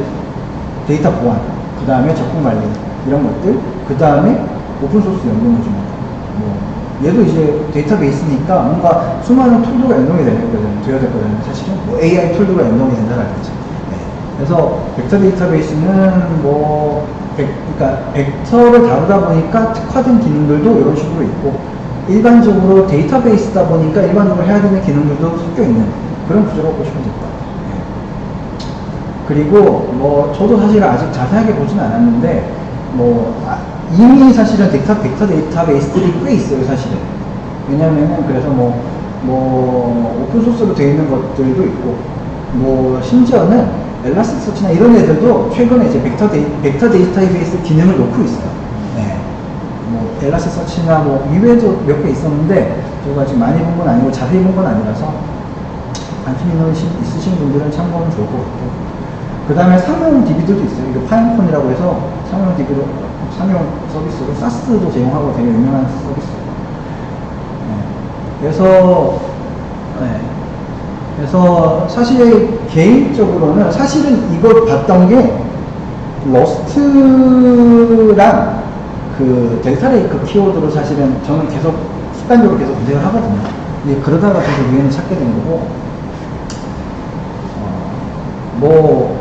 [SPEAKER 1] 데이터 보안, 그 다음에 접근 관리, 이런 것들, 그 다음에 오픈소스 연동을 줍니다. 뭐 얘도 이제 데이터베이스니까 뭔가 수많은 툴들과 연동이 되어야 되거든요. 사실은 뭐 AI 툴들과 연동이 된다라든지. 네. 그래서 벡터 데이터베이스는 뭐 그러니까 벡터를 다루다 보니까 특화된 기능들도 이런 식으로 있고, 일반적으로 데이터베이스다 보니까 일반적으로 해야 되는 기능들도 섞여 있는 그런 구조라고 보시면 될 것 같아요. 네. 그리고 뭐 저도 사실 아직 자세하게 보지는 않았는데, 뭐 이미 사실은 벡터 데이터베이스들이 꽤 있어요, 사실은. 왜냐면은 그래서 뭐 오픈소스로 되어 있는 것들도 있고, 뭐 심지어는 엘라스티서치나 이런 애들도 최근에 이제 벡터 데이터베이스 기능을 놓고 있어요. 네. 뭐 엘라스티서치나 뭐 이외에도 몇 개 있었는데 제가 지금 많이 본 건 아니고 자세히 본 건 아니라서 관심 있으신 분들은 참고하면 좋을 것 같고, 그 다음에 상용 DB들도 있어요. 이거 파인콘이라고 해서 상용 서비스로 사스도 제공하고 되게 유명한 서비스예요. 네. 그래서 사실 개인적으로는 사실은 이걸 봤던 게 러스트랑 그 델타레이크 키워드로 사실은 저는 계속 습관적으로 계속 검색을 하거든요. 그러다가 계속 위에는 찾게 된 거고, 뭐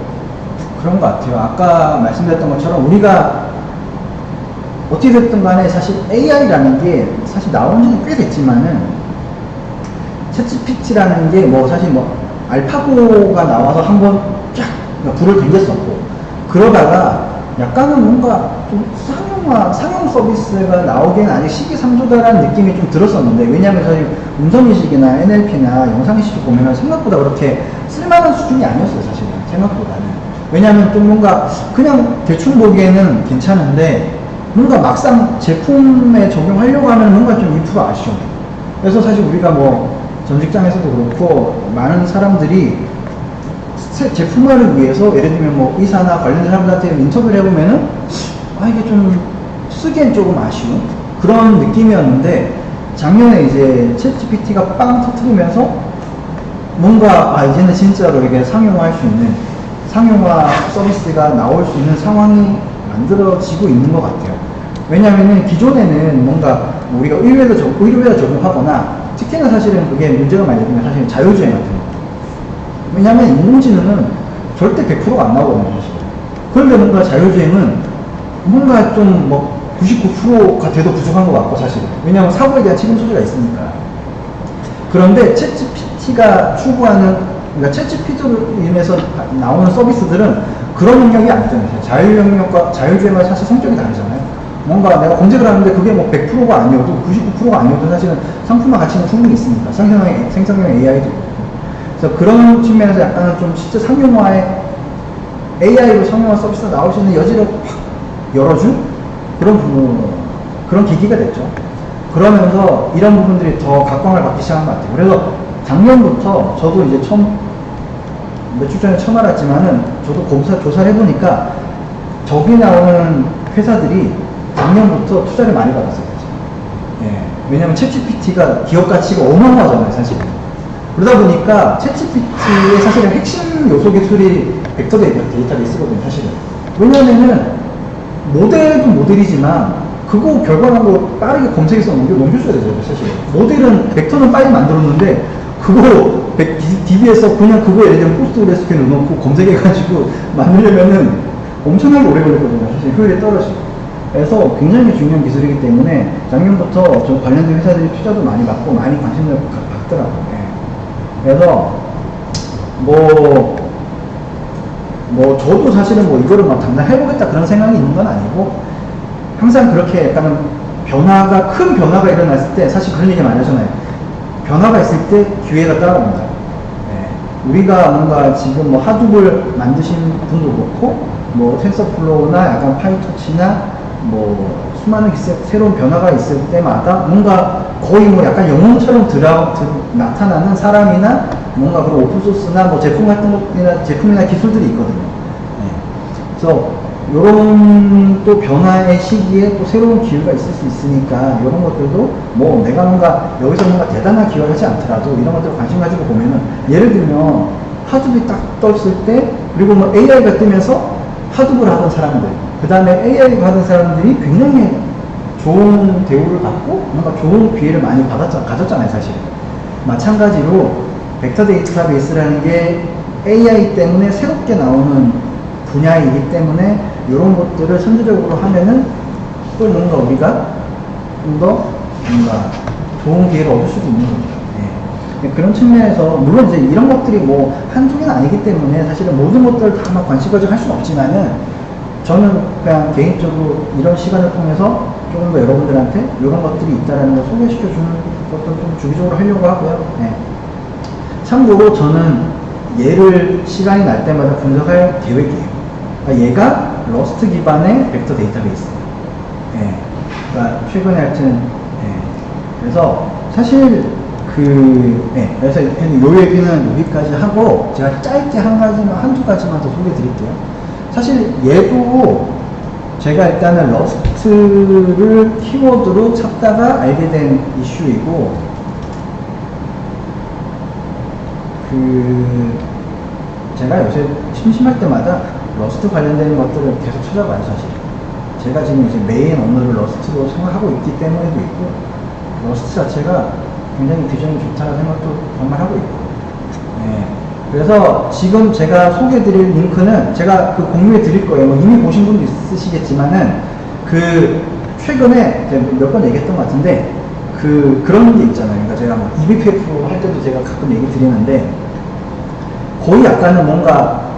[SPEAKER 1] 그런 것 같아요. 아까 말씀드렸던 것처럼 우리가 어떻게 됐든 간에 사실 AI라는 게 사실 나온 지는 꽤 됐지만은, 챗GPT라는 게 뭐 사실 뭐 알파고가 나와서 한번 쫙 불을 댕겼었고, 그러다가 약간은 뭔가 좀 상용 서비스가 나오기에는 아직 시기상조다라는 느낌이 좀 들었었는데, 왜냐하면 사실 음성인식이나 NLP나 영상인식 보면은 생각보다 그렇게 쓸만한 수준이 아니었어요, 사실은. 생각보다는. 왜냐하면 좀 뭔가 그냥 대충 보기에는 괜찮은데 뭔가 막상 제품에 적용하려고 하면 뭔가 좀 인프가 아쉬워요. 그래서 사실 우리가 뭐 전 직장에서도 그렇고 많은 사람들이 제품화를 위해서 예를 들면 뭐 의사나 관련된 사람들한테 인터뷰를 해보면은 이게 좀 쓰기엔 조금 아쉬운 그런 느낌이었는데, 작년에 이제 챗GPT가 빵 터뜨리면서 뭔가 이제는 진짜로 이게 상용화할 수 있는 상용화 서비스가 나올 수 있는 상황이 만들어지고 있는 것 같아요. 왜냐면은 기존에는 뭔가 우리가 의뢰를 적용하거나, 특히나 사실은 그게 문제가 많이 되면 사실은 자율주행 같은 거. 왜냐면 인공지능은 절대 100%가 안 나오거든요, 사실. 그런데 뭔가 자율주행은 뭔가 좀 뭐 99%가 돼도 부족한 것 같고, 사실은. 왜냐면 사고에 대한 책임 소지가 있으니까. 그런데 챗GPT가 추구하는, 그러니까 챗GPT로 인해서 나오는 서비스들은 그런 능력이 아니잖아요. 자율주행과 사실 성격이 다르잖아요. 뭔가 내가 검색을 하는데 그게 뭐 100%가 아니어도 99%가 아니어도 사실은 상품화 가치는 충분히 있으니까. 생성형 AI도 있고. 그래서 그런 측면에서 약간은 좀 실제 상용화의 AI로 상용화 서비스가 나올 수 있는 여지를 확 열어준 그런 계기가 됐죠. 그러면서 이런 부분들이 더 각광을 받기 시작한 것 같아요. 그래서 작년부터 저도 이제 며칠 전에 처음 알았지만은 저도 조사를 해보니까 저기 나오는 회사들이 작년부터 투자를 많이 받았어요. 예. 왜냐면 챗GPT가 기업 가치가 어마어마하잖아요, 사실. 그러다 보니까 챗GPT의 사실은 핵심 요소 기술이 벡터 데이터베이스거든요, 사실은. 왜냐면은 모델도 모델이지만 그거 결과하고 빠르게 검색해서 넘겨줘야 되죠, 사실. 모델은 벡터는 빨리 만들었는데 그거 DB에서 그냥 그거 예를 들면 포스트그레스QL 넣어놓고 검색해가지고 만들려면은 엄청나게 오래 걸리거든요, 사실. 효율이 떨어지고. 그래서 굉장히 중요한 기술이기 때문에 작년부터 좀 관련된 회사들이 투자도 많이 받고 많이 관심을 갖더라고요. 네. 그래서 저도 사실은 이거를 막 당장 해보겠다 그런 생각이 있는 건 아니고 항상 그렇게 약간 큰 변화가 일어났을 때 사실 그런 얘기 많이 하잖아요. 변화가 있을 때 기회가 따라옵니다. 네. 우리가 뭔가 지금 하둡을 만드신 분도 그렇고 텐서플로우나 약간 파이토치나 수많은 새로운 변화가 있을 때마다 뭔가 거의 약간 영웅처럼 나타나는 사람이나 뭔가 그런 오픈소스나 제품 같은 것이나 제품이나 기술들이 있거든요. 네. 그래서 이런 또 변화의 시기에 또 새로운 기회가 있을 수 있으니까 이런 것들도 내가 뭔가 여기서 뭔가 대단한 기여를 하지 않더라도 이런 것들 관심 가지고 보면은 예를 들면 하둡이 딱 떴을 때 그리고 AI가 뜨면서 하둡을 하던 사람들 그 다음에 AI를 받은 사람들이 굉장히 좋은 대우를 받고 뭔가 좋은 기회를 많이 가졌잖아요, 사실. 마찬가지로 벡터 데이터베이스라는 게 AI 때문에 새롭게 나오는 분야이기 때문에 이런 것들을 선제적으로 하면은 또 뭔가 우리가 좀 더 뭔가 좋은 기회를 얻을 수도 있는 거죠. 네. 그런 측면에서 물론 이제 이런 것들이 한두 개는 아니기 때문에 사실은 모든 것들을 다 관심 가지고 할 수는 없지만은 저는 그냥 개인적으로 이런 시간을 통해서 조금 더 여러분들한테 이런 것들이 있다는 걸 소개시켜주는 것도 좀 주기적으로 하려고 하고요. 네. 참고로 저는 얘를 시간이 날 때마다 분석할 계획이에요. 그러니까 얘가 러스트 기반의 벡터 데이터베이스. 네. 그러니까 최근에 하여튼 그래서 사실 그래서 요 얘기는 여기까지 하고 제가 짧게 한두 가지만 더 소개해 드릴게요. 사실 얘도 제가 일단은 러스트를 키워드로 찾다가 알게 된 이슈이고 제가 요새 심심할 때마다 러스트 관련된 것들을 계속 찾아봐요, 사실. 제가 지금 이제 메인 언어를 러스트로 생각하고 있기 때문에도 있고 러스트 자체가 굉장히 비전이 좋다는 생각도 정말 하고 있고 그래서 지금 제가 소개해드릴 링크는 제가 공유해 드릴 거예요. 이미 보신 분도 있으시겠지만은 최근에 몇 번 얘기했던 것 같은데 그런 게 있잖아요. 그러니까 제가 EBPF 할 때도 제가 가끔 얘기 드리는데 거의 약간은 뭔가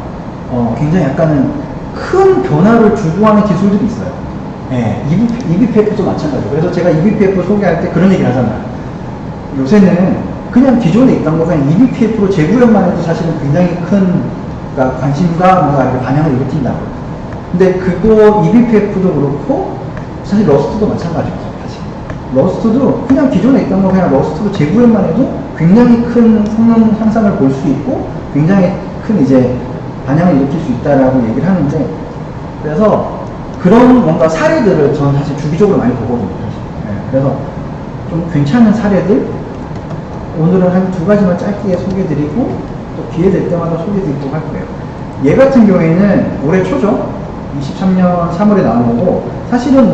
[SPEAKER 1] 굉장히 약간은 큰 변화를 주도하는 기술들이 있어요. EBPF도 마찬가지고 그래서 제가 EBPF 소개할 때 그런 얘기를 하잖아요. 요새는 그냥 기존에 있던 거 그냥 EBPF로 재구현만 해도 사실은 굉장히 큰 그러니까 관심과 뭔가 이렇게 반향을 일으킨다고. 근데 그거 EBPF도 그렇고 사실 러스트도 마찬가지고 사실. 러스트도 그냥 기존에 있던 거 그냥 러스트로 재구현만 해도 굉장히 큰 성능 향상을 볼 수 있고 굉장히 큰 이제 반향을 일으킬 수 있다라고 얘기를 하는데 그래서 그런 뭔가 사례들을 저는 사실 주기적으로 많이 보거든요. 그래서 좀 괜찮은 사례들 오늘은 한 두 가지만 짧게 소개해드리고 또 기회 될 때마다 소개해드리도록 할 거예요. 얘 같은 경우에는 올해 초죠. 23년 3월에 나온 거고 사실은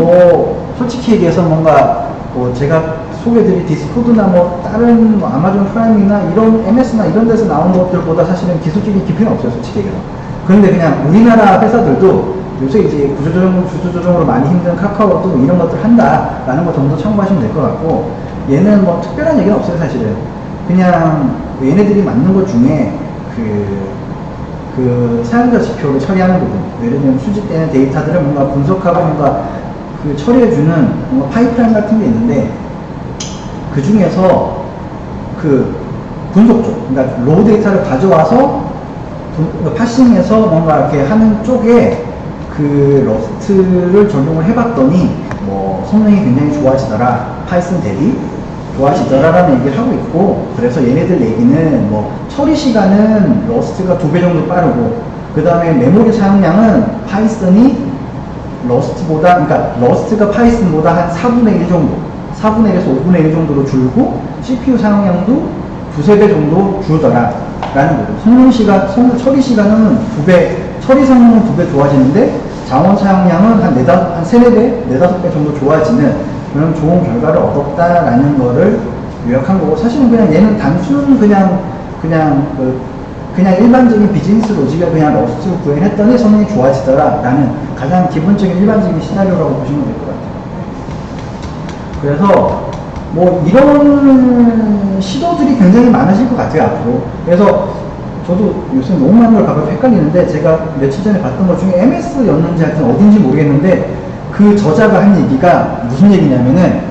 [SPEAKER 1] 솔직히 얘기해서 뭔가 제가 소개해드릴 디스코드나 다른 아마존 프라임이나 이런 MS나 이런 데서 나온 것들보다 사실은 기술적인 깊이는 없어요, 솔직히 얘기해서. 그런데 그냥 우리나라 회사들도 요새 이제 구조조정으로 많이 힘든 카카오도 이런 것들 한다라는 거 정도 참고하시면 될 것 같고 얘는 특별한 얘기는 없어요, 사실은. 그냥 얘네들이 만든 것 중에 사용자 지표를 처리하는 부분, 예를 들면 수집되는 데이터들을 뭔가 분석하고 뭔가 처리해주는 뭔가 파이프라인 같은 게 있는데 그 중에서 분석 쪽, 그러니까 로우 데이터를 가져와서 파싱해서 뭔가 이렇게 하는 쪽에 러스트를 적용을 해봤더니 성능이 굉장히 좋아지더라. 파이썬 대비 좋아지더라라는 얘기를 하고 있고, 그래서 얘네들 얘기는 뭐 처리 시간은 러스트가 2배 정도 빠르고, 그 다음에 메모리 사용량은 파이썬이 러스트보다, 그러니까 러스트가 파이썬보다 한 4분의 1 정도, 4분의 1에서 5분의 1 정도로 줄고, CPU 사용량도 2~3배 정도 줄더라 라는 거죠. 성능 시간, 처리 시간은 2배, 처리 성능은 2배 좋아지는데 자원 사용량은 한 3~4배, 4~5배 정도 좋아지는 그런 좋은 결과를 얻었다라는 거를 요약한 거고, 사실은 그냥 얘는 단순 그냥 일반적인 비즈니스 로직을 그냥 러스트로 구현했더니 성능이 좋아지더라 라는 가장 기본적인 일반적인 시나리오라고 보시면 될 것 같아요. 그래서 뭐 이런 시도들이 굉장히 많아질 것 같아요, 앞으로. 그래서 저도 요새 너무 많은 걸 봐서 헷갈리는데, 제가 며칠 전에 봤던 것 중에 MS였는지 하여튼 어딘지 모르겠는데, 그 저자가 한 얘기가 무슨 얘기냐면은,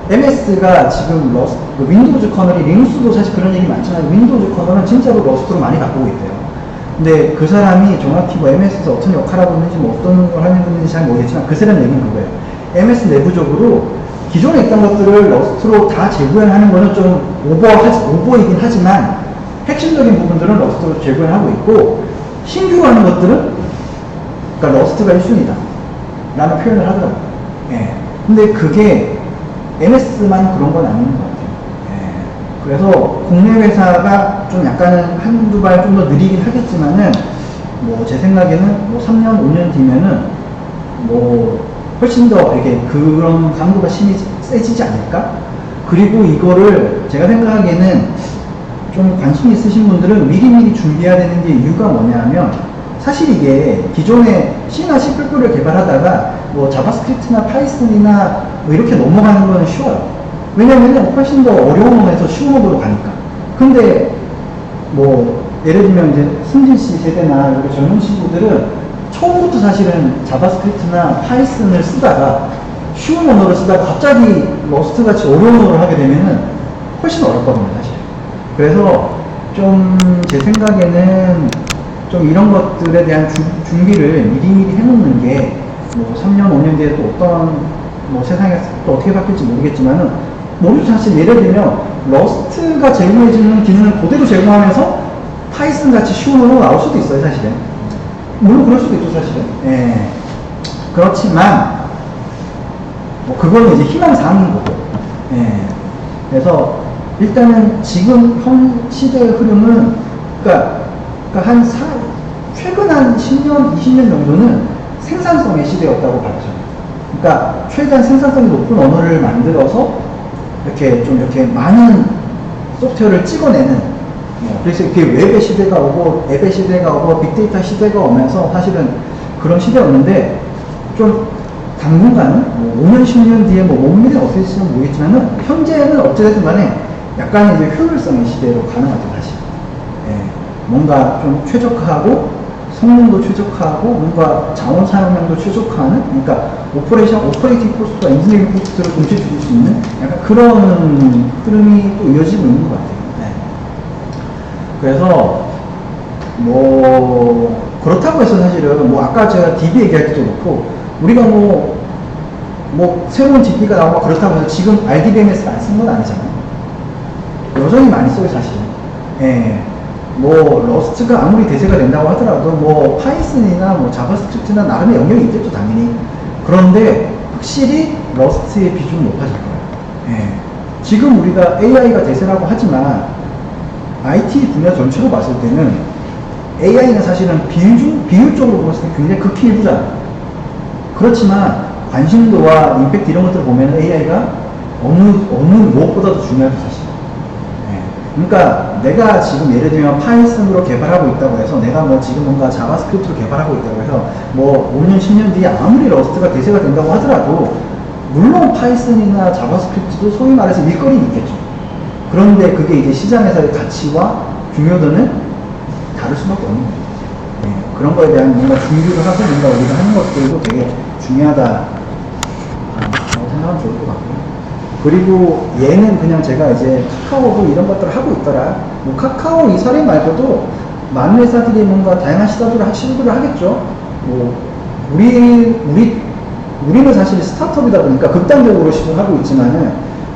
[SPEAKER 1] MS가 지금 윈도우즈 커널이, 리눅스도 사실 그런 얘기 많지만 윈도우즈 커널은 진짜로 러스트로 많이 바꾸고 있대요. 근데 그 사람이 정확히 뭐 MS에서 어떤 역할을 하고 있는지 뭐 어떤 걸 하는 건지 잘 모르겠지만, 그 사람 얘기는 그거예요. MS 내부적으로 기존에 있던 것들을 러스트로 다 재구현하는 거는 좀 오버이긴 하지만 핵심적인 부분들은 러스트로 재구현하고 있고, 신규로 하는 것들은 그러니까 러스트가 1순위다 라는 표현을 하더라고요. 예. 근데 그게 MS만 그런 건 아닌 것 같아요. 예. 그래서 국내 회사가 좀 약간은 한두 발 좀 더 느리긴 하겠지만은, 뭐 제 생각에는 뭐 3년, 5년 뒤면은 뭐 훨씬 더 이렇게 그런 강도가 세지지 않을까? 그리고 이거를 제가 생각하기에는 좀 관심 있으신 분들은 미리미리 준비해야 되는 게 이유가 뭐냐면, 사실 이게 기존에 C나 C++를 개발하다가 뭐 자바스크립트나 파이썬이나 뭐 이렇게 넘어가는 거는 쉬워요. 왜냐면 훨씬 더 어려운 놈에서 쉬운 놈으로 가니까. 근데 뭐 예를 들면 이제 승진 씨 세대나 이렇게 젊은 친구들은 처음부터 사실은 자바스크립트나 파이썬을 쓰다가 쉬운 언어를 쓰다가 갑자기 러스트 같이 어려운 언어를 하게 되면은 훨씬 어렵거든요, 사실. 그래서 좀 제 생각에는 좀 이런 것들에 대한 준비를 미리미리 해놓는 게, 뭐 3년, 5년 뒤에 또 어떤 뭐 세상에서 또 어떻게 바뀔지 모르겠지만은, 모르죠. 사실 예를 들면 러스트가 제공해주는 기능을 그대로 제공하면서 파이썬 같이 쉬운 언어가 나올 수도 있어요, 사실은. 물론 그럴 수도 있죠, 사실은. 예. 그렇지만 뭐 그거는 이제 희망사항인 거고. 예. 그래서 일단은 지금 현 시대의 흐름은, 그러니까 최근 한 10년, 20년 정도는 생산성의 시대였다고 봤죠. 그러니까 최대한 생산성이 높은 언어를 만들어서 이렇게 많은 소프트웨어를 찍어내는, 그래서 이렇게 웹의 시대가 오고 앱의 시대가 오고 빅데이터 시대가 오면서 사실은 그런 시대였는데, 좀 당분간은 뭐 5년, 10년 뒤에 뭐 뭔 일이 없을지는 모르겠지만은, 현재는 어찌됐든 간에 약간 이제 효율성의 시대로 가는 것 같아요, 사실. 예. 뭔가 좀 최적화하고 성능도 최적화하고 뭔가 자원 사용량도 최적화하는, 그러니까 오퍼레이팅 코스트와 인지니어링 코스트를 동시에 줄일 수 있는 약간 그런 흐름이 또 이어지고 있는 것 같아요. 네. 그래서 뭐 그렇다고 해서 사실은 뭐 아까 제가 DB 얘기할 때도 그렇고, 우리가 뭐 새로운 DB가 나오고 그렇다고 해서 지금 RDBMS를 안 쓴 건 아니잖아요. 여전히 많이 써요, 사실은. 예. 뭐 러스트가 아무리 대세가 된다고 하더라도 뭐 파이썬이나 뭐 자바스크립트나 나름의 영역이 있겠죠, 당연히. 그런데 확실히 러스트의 비중이 높아질 거예요. 예. 지금 우리가 AI가 대세라고 하지만 IT 분야 전체로 봤을 때는 AI는 사실은 비율적으로 봤을 때 굉장히 극히 일부잖아요. 그렇지만 관심도와 임팩트 이런 것들을 보면 AI가 어느 무엇보다도 중요하죠, 사실. 그러니까 내가 지금 예를 들면 파이썬으로 개발하고 있다고 해서, 내가 뭐 지금 뭔가 자바스크립트로 개발하고 있다고 해서 뭐 5년, 10년 뒤에 아무리 러스트가 대세가 된다고 하더라도 물론 파이썬이나 자바스크립트도 소위 말해서 일거리는 있겠죠. 그런데 그게 이제 시장에서의 가치와 중요도는 다를 수밖에 없는 거죠. 네, 그런 거에 대한 뭔가 준비를 하고 뭔가 우리가 하는 것들도 되게 중요하다라고 생각하면 좋을 것 같고요. 그리고 얘는 그냥 제가 이제 카카오도 이런 것들을 하고 있더라. 뭐 카카오 이 사례 말고도 많은 회사들이 뭔가 다양한 시도들을 하겠죠. 뭐 우리 우리는 사실 스타트업이다 보니까 극단적으로 시도하고 있지만은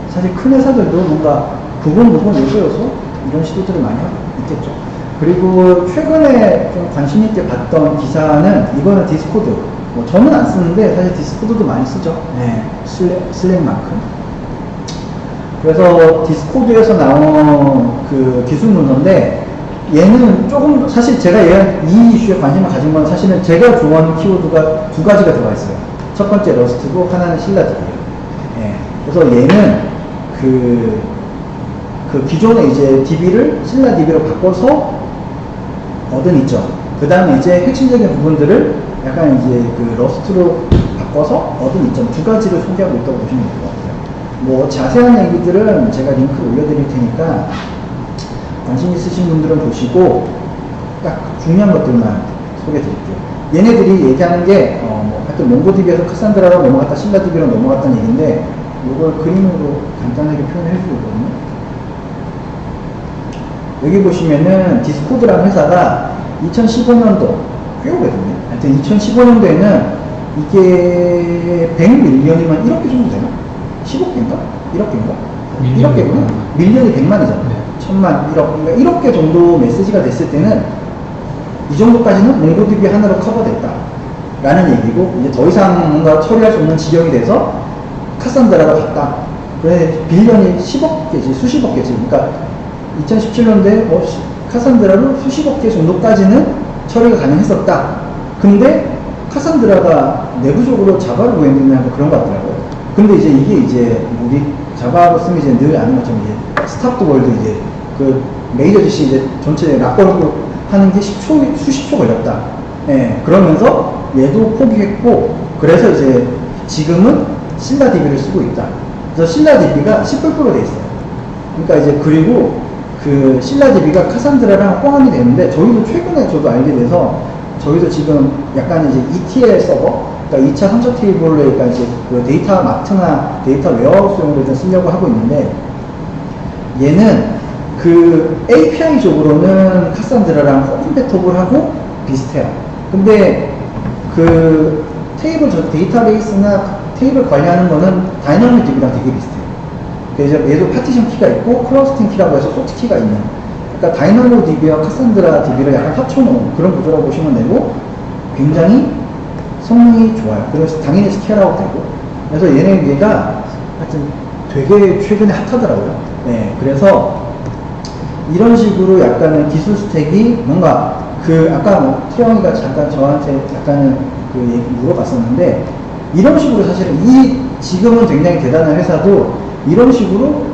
[SPEAKER 1] 사실 큰 회사들도 뭔가 부분 요소 이런 시도들을 많이 하고 있겠죠. 그리고 최근에 좀 관심 있게 봤던 기사는 이거는 디스코드. 뭐 저는 안 쓰는데 사실 디스코드도 많이 쓰죠. 네, 슬랙만큼. 그래서 디스코드에서 나온 그 기술 문서인데 얘는 조금 사실 제가 이 이슈에 관심을 가진 건 사실은 제가 좋아하는 키워드가 두 가지가 들어가 있어요. 첫 번째 러스트고 하나는 신라DB예요. 예. 그래서 얘는 그 기존의 이제 DB를 신라DB로 바꿔서 얻은 이점. 그 다음에 이제 핵심적인 부분들을 약간 이제 그 러스트로 바꿔서 얻은 이점 두 가지를 소개하고 있다고 보시면 될 것 같아요. 뭐 자세한 얘기들은 제가 링크를 올려드릴 테니까 관심 있으신 분들은 보시고 딱 중요한 것들만 소개해 드릴게요. 얘네들이 얘기하는 게 뭐 하여튼 몽고DB에서 카산드라로 넘어갔다 신라DB로 넘어갔다는 얘기인데 이걸 그림으로 간단하게 표현해 주고 있거든요. 여기 보시면은 디스코드라는 회사가 2015년도 꽤 오래됐네. 하여튼 2015년도에는 이게 100밀리언이면 1억 개 정도 되나? 15개인가? 1억 개인가? 1억 개구나. 밀리언이 100만이잖아.
[SPEAKER 2] 네.
[SPEAKER 1] 1000만, 1억. 그러니까 1억 개 정도 메시지가 됐을 때는 이 정도까지는 몽고DB 하나로 커버됐다. 라는 얘기고, 이제 더 이상 뭔가 처리할 수 없는 지경이 돼서 카산드라로 갔다. 그래, 빌리언이 10억 개지, 수십억 개지. 그러니까 2017년도에 카산드라로 수십억 개 정도까지는 처리가 가능했었다. 근데 카산드라가 내부적으로 자바를 구현했냐고 그런 것 같더라고요. 근데 이제 이게 이제 우리 자바로 쓰면 이제 늘 아는 것처럼 이제 스탑 더 월드 이제 그 메이저 지시 이제 전체 락걸로 하는 게 수십 초 걸렸다. 예, 그러면서 얘도 포기했고, 그래서 이제 지금은 신라DB를 쓰고 있다. 그래서 신라DB가 10%로 돼 있어요. 그러니까 이제 그리고 그 신라DB가 카산드라랑 포함이 되는데 저희도 최근에 저도 알게 돼서 저희도 지금 약간 이제 ETL 서버, 그러니까 2차, 3차 테이블을 그러니까 이제 그 데이터 마트나 데이터 웨어하우스용으로 좀 쓰려고 하고 있는데 얘는 그 API적으로는 카산드라랑 컴패터블하고 비슷해요. 근데 그 테이블 데이터베이스나 테이블 관리하는 거는 다이나믹DB랑 되게 비슷해요. 그래서 얘도 파티션 키가 있고 클러스팅 키라고 해서 소트 키가 있는, 그러니까 다이나모DB와 카산드라DB를 약간 합쳐놓은 그런 구조라고 보시면 되고 굉장히 성능이 좋아요. 그래서 당연히 스케일아웃 되고, 그래서 얘가 하여튼 되게 최근에 핫하더라고요. 네, 그래서 이런 식으로 약간은 기술 스택이 뭔가 그 아까 뭐 태영이가 잠깐 저한테 약간은 그 얘기 물어봤었는데 이런 식으로 사실은 이 지금은 굉장히 대단한 회사도 이런 식으로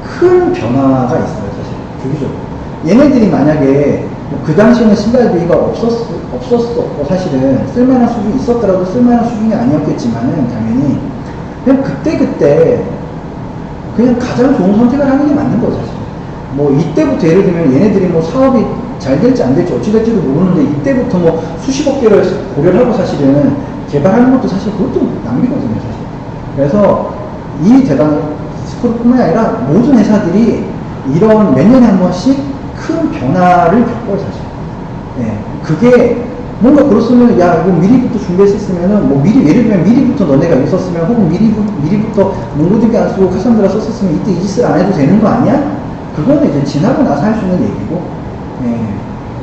[SPEAKER 1] 큰 변화가 있어요, 사실 주기적으로. 얘네들이 만약에 뭐그 당시에는 신라DB가 없었고 사실은 쓸만한 수준이 있었더라도 쓸만한 수준이 아니었겠지만은 당연히 그냥 그때 그냥 가장 좋은 선택을 하는 게 맞는 거죠, 사실. 뭐 이때부터 예를 들면 얘네들이 뭐 사업이 잘 될지 안 될지 어찌 될지도 모르는데 이때부터 뭐 수십억 개를 고려를 하고 사실은 개발하는 것도 사실 그것도 낭비거든요, 사실. 그래서 이 대단한 디스코드뿐만 아니라 모든 회사들이 이런 몇 년에 한 번씩 큰 변화를 겪어요, 사실. 네. 그게 뭔가 그렇으면 야 이거 미리부터 준비했었으면은 뭐 미리 예를 들면 미리부터 너네가 이거 썼으면 혹은 미리부터 몽고DB 안 쓰고 카산드라 썼었으면 이때 이 짓을 안 해도 되는 거 아니야? 그거는 이제 지나고 나서 할 수 있는 얘기고. 네.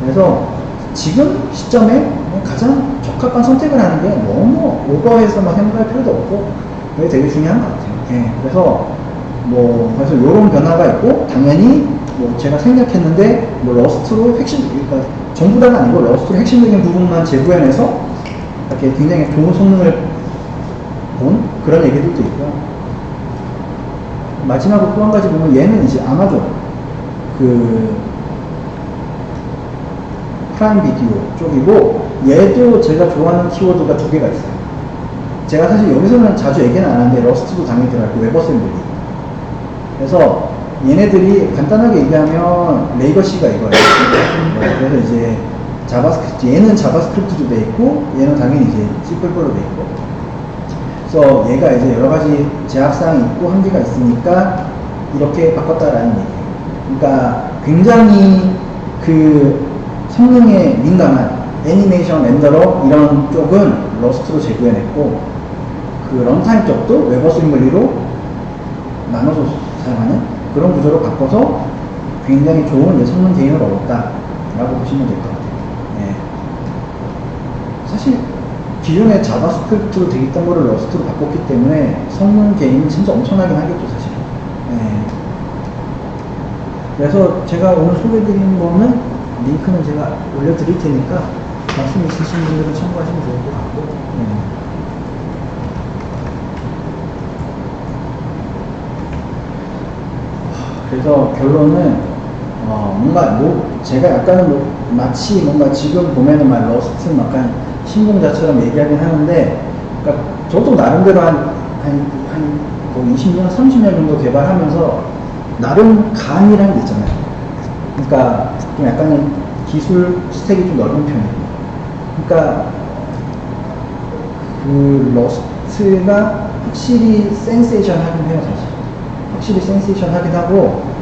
[SPEAKER 1] 그래서 지금 시점에 가장 적합한 선택을 하는 게 너무 오버해서 막 생각할 필요도 없고 그게 되게 중요한 것 같아요. 네. 그래서 그래서 이런 변화가 있고 당연히 뭐 제가 생각했는데 뭐 러스트로 그러니까 전부 다가 아니고 러스트로 핵심적인 부분만 재구현해서 이렇게 굉장히 좋은 성능을 본 그런 얘기들도 있고요. 마지막으로 또 한 가지 보면 얘는 이제 아마존 그 프라임 비디오 쪽이고 얘도 제가 좋아하는 키워드가 두 개가 있어요. 제가 사실 여기서는 자주 얘기는 안 하는데 러스트도 당연히 들어갈 거고 웹어셈블리. 그래서 얘네들이 간단하게 얘기하면 레이거시가 이거예요. 그래서 이제 자바스크립트, 얘는 자바스크립트로 돼 있고 얘는 당연히 이제 C++로 돼 있고, 그래서 얘가 이제 여러 가지 제약사항이 있고 한계가 있으니까 이렇게 바꿨다라는 얘기예요. 그러니까 굉장히 그 성능에 민감한 애니메이션 렌더러 이런 쪽은 러스트로 재구현했고 그 런타임 쪽도 웹 어셈블리로 나눠서 사용하는 그런 구조로 바꿔서 굉장히 좋은 성능 게인을 얻었다라고 보시면 될 것 같아요. 예. 사실 기존에 자바스크립트로 되어 있던 거를 러스트로 바꿨기 때문에 성능 게인이 진짜 엄청나긴 하겠죠, 사실. 예. 그래서 제가 오늘 소개해드리는 거는 링크는 제가 올려드릴 테니까 말씀 있으신 분들은 참고하시면 좋을 것 같고. 예. 그래서 결론은 뭔가 제가 약간은 마치 뭔가 지금 보면은 막 러스트 약간 신공자처럼 얘기하긴 하는데, 그러니까 저도 나름대로 한 20년, 30년 정도 개발하면서 나름 감이라는 게 있잖아요. 그러니까 좀 약간은 기술 스택이 좀 넓은 편이에요. 그러니까 그 러스트가 확실히 센세이션 하긴 해요, 사실. 확실히 센세이션 하긴 하고,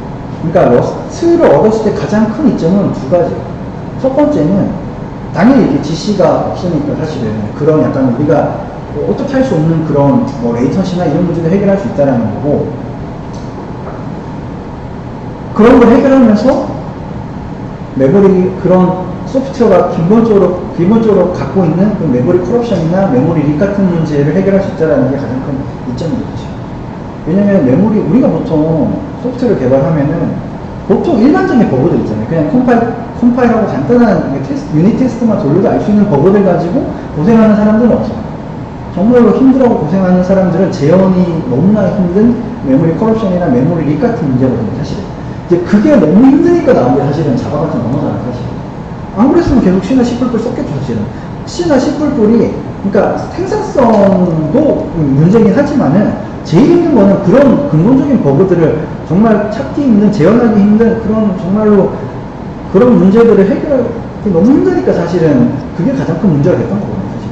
[SPEAKER 1] 그러니까 러스트를 얻었을 때 가장 큰 이점은 두 가지. 첫 번째는 당연히 이렇게 GC가 없으니까 사실은 그런 약간 우리가 어떻게 할 수 없는 그런 뭐 레이턴시나 이런 문제를 해결할 수 있다라는 거고, 그런 걸 해결하면서 메모리 그런 소프트웨어가 기본적으로 갖고 있는 그 메모리 커럽션이나 메모리 릭 같은 문제를 해결할 수 있다는 게 가장 큰 이점이겠죠. 왜냐면 메모리, 우리가 보통 소프트웨어를 개발하면은 보통 일반적인 버그들 있잖아요. 그냥 컴파일하고 간단한 유닛 테스트만 돌려도 알 수 있는 버그들 가지고 고생하는 사람들은 없어요. 정말로 힘들어하고 고생하는 사람들은 재현이 너무나 힘든 메모리 커럽션이나 메모리 릭 같은 문제거든요, 사실은. 이제 그게 너무 힘드니까 나온 게 사실은 자바 같은 언어잖아요, 사실은. 안 그랬으면 계속 C나 C++ 썼겠죠, 사실은. C나 C++이, 그러니까 생산성도 문제긴 하지만은 제일 힘든 거는 그런 근본적인 버그들을 정말 찾기 힘든, 재현하기 힘든 그런 정말로 그런 문제들을 해결하기 너무 힘드니까 사실은 그게 가장 큰 문제가 됐던 거거든요, 사실.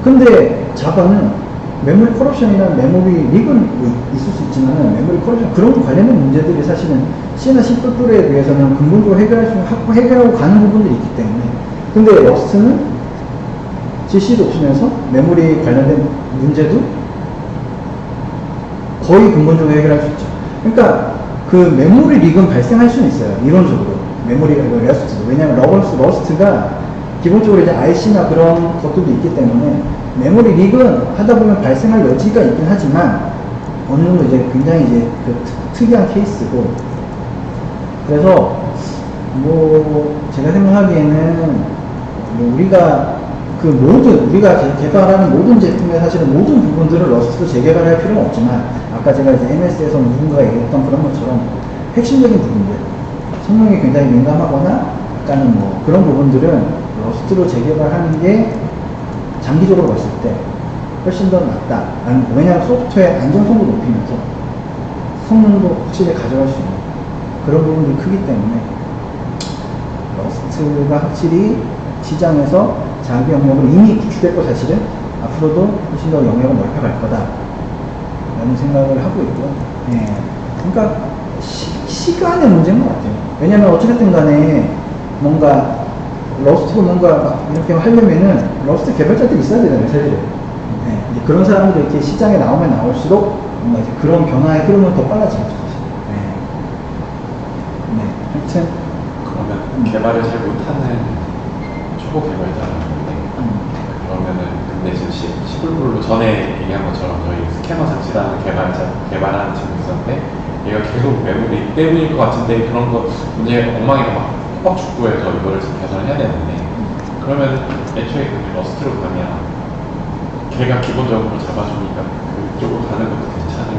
[SPEAKER 1] 근데 자바는 메모리 커럽션이나 메모리 릭은 있을 수 있지만 메모리 커럽션 그런 관련된 문제들이 사실은 C나 C++에 비해서는 근본적으로 해결하고 가는 부분들이 있기 때문에. 근데 러스트는 GC도 없으면서 메모리 관련된 문제도 거의 근본적으로 해결할 수 있죠. 그러니까 그 메모리 릭은 발생할 수는 있어요, 이론적으로. 메모리가 러스트도. 왜냐하면 러스트가 기본적으로 이제 RC나 그런 것들도 있기 때문에 메모리 릭은 하다 보면 발생할 여지가 있긴 하지만 어느 정도 이제 굉장히 이제 그 특이한 케이스고, 그래서 뭐 제가 생각하기에는 뭐 우리가 우리가 개발하는 모든 제품의 사실은 모든 부분들을 러스트로 재개발할 필요는 없지만, 아까 제가 이제 MS에서 누군가가 얘기했던 그런 것처럼 핵심적인 부분들, 성능이 굉장히 민감하거나 약간은 뭐 그런 부분들은 러스트로 재개발하는 게 장기적으로 봤을 때 훨씬 더 낫다. 왜냐하면 소프트웨어 안정성도 높이면서 성능도 확실히 가져갈 수 있는 그런 부분들이 크기 때문에 러스트가 확실히 시장에서 자기 영역을 이미 구축했고, 사실은 앞으로도 훨씬 더 영역을 넓혀갈 거다 라는 생각을 하고 있고요. 예. 그러니까 시간의 문제인 것 같아요. 왜냐면 어찌됐든 간에 뭔가 러스트로 뭔가 이렇게 하려면은 러스트 개발자들이 있어야 되잖아요, 사실은. 네. 그런 사람들이 이렇게 시장에 나오면 나올수록 뭔가 이제 그런 변화의 흐름은 더 빨라지겠죠, 사실. 네. 하여튼.
[SPEAKER 2] 그러면 개발을 잘 못하는 초보 개발자라는데, 그러면은 근데 지금 C++로 전에 얘기한 것처럼 저희 스캐너 장치라는 개발하는 친구 있었는데, 얘가 계속 메모리 때문일 것 같은데 그런 거 문제 엉망이가 막 팍팍 죽고 해서 이거를 지금 개선을 해야 되는데, 그러면 애초에 러스트로 가면 걔가 기본적으로 잡아주니까 그쪽으로 가는 것도 괜찮은.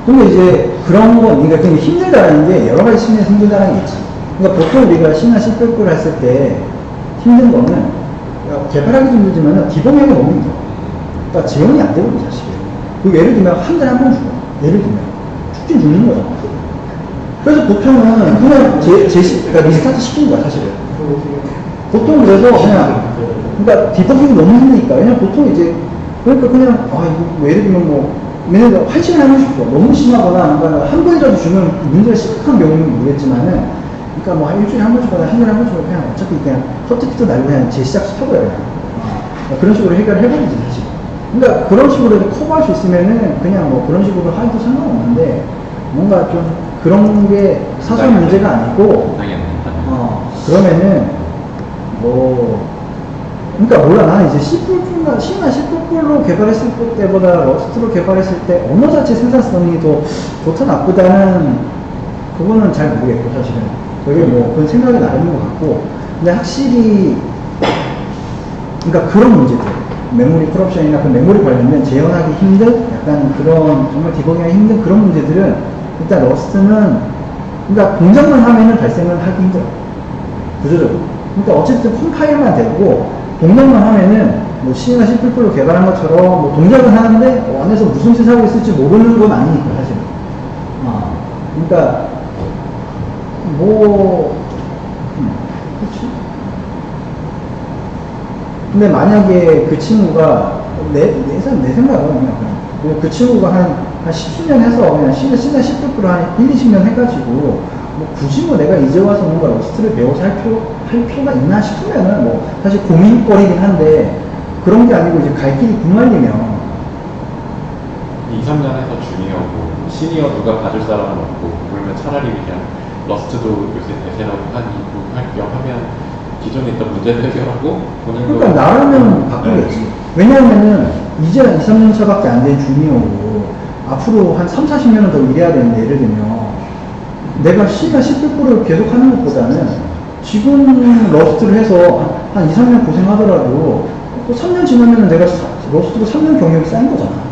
[SPEAKER 1] 근데 이제 그런 건, 그러니까 되게 힘들다는 게 여러 가지 측면에서 힘들다는 게 있지. 그러니까 보통 우리가 C나 C++를 했을 때 힘든 거는 개발하기도 힘들지만 디버깅이 너무 힘들어. 그러니까 재현이 안 되거든요, 사실. 그리고 예를 들면 한 달에 한 번 죽어. 예를 들면 죽긴 죽는 거잖아. 그래서 보통은 그냥 그러니까 리스타트 시키는 거야, 사실은. 보통 그래서 그냥, 그러니까 디버깅이 너무 힘드니까. 왜냐면 보통 이제, 그러니까 그냥, 이거 예를 들면 뭐, 얘네들 한 시간에 한 번씩 죽어. 너무 심하거나, 그러니까 한 번이라도 주면 문제가 심각한 경우는 모르겠지만은, 그러니까 뭐 일주일에 한 번 주거나 한 달에 한 번 주거나 그냥 어차피 그냥 서티피트 날고 그냥 재시작 시켜버려요. 그런 식으로 해결을 해버리지, 사실. 그러니까 그런 식으로 이렇게 커버할 수 있으면은 그냥 뭐 그런 식으로 하도 상관없는데 뭔가 좀 그런 게 사소한 문제가 아니고 그러면은 뭐 그러니까 몰라 나는 이제 C++나 C나 C++로 개발했을 때보다 러스트로 개발했을 때 언어 자체 생산성이 더 좋다 나쁘다는 그거는 잘 모르겠고 사실은 그게 뭐 그건 생각이 나름인 것 같고 근데 확실히 그러니까 그런 문제들 메모리 corruption이나 그 메모리 관련된 재현하기 힘든 약간 그런 정말 디버깅하기 힘든 그런 문제들은 일단 러스트는 그러니까 공작만 하면은 발생을 하기 힘들어 구조적으로 그러니까 어쨌든 컴파일만 되고 공작만 하면은 뭐 C나 C++로 개발한 것처럼 뭐 동작은 하는데 안에서 무슨 짓을 하고 있을지 모르는 건 아니니까 사실은 그러니까 뭐 그렇지 근데 만약에 그 친구가 내 생각은 그냥 그 친구가 한 10수년 해서 그냥 C나 C++로 한 1, 20년 해가지고 뭐 굳이 뭐 내가 이제 와서 뭔가 러스트를 배워서 할 필요가 있나 싶으면은 뭐 사실 고민거리긴 한데 그런 게 아니고 이제 갈 길이 분말리면
[SPEAKER 2] 2, 3년 해서 주니어고 시니어 누가 봐줄 사람은 없고 그러면 차라리 그냥 러스트도 요새 대세라고 하니 할겸 하면 기존에 있던 문제를 해결하고 본인도
[SPEAKER 1] 그러니까 나라면 바꾸겠지. 왜냐하면은 이제 2, 3년 차밖에 안 된 주니어고 앞으로 한 3, 40년은 더 일해야 되는데 예를 들면 내가 C나 C++를 계속 하는 것보다는 지금 러스트를 해서 한 2, 3년 고생하더라도 또 3년 지나면은 내가 러스트로 3년 경력이 쌓인 거잖아.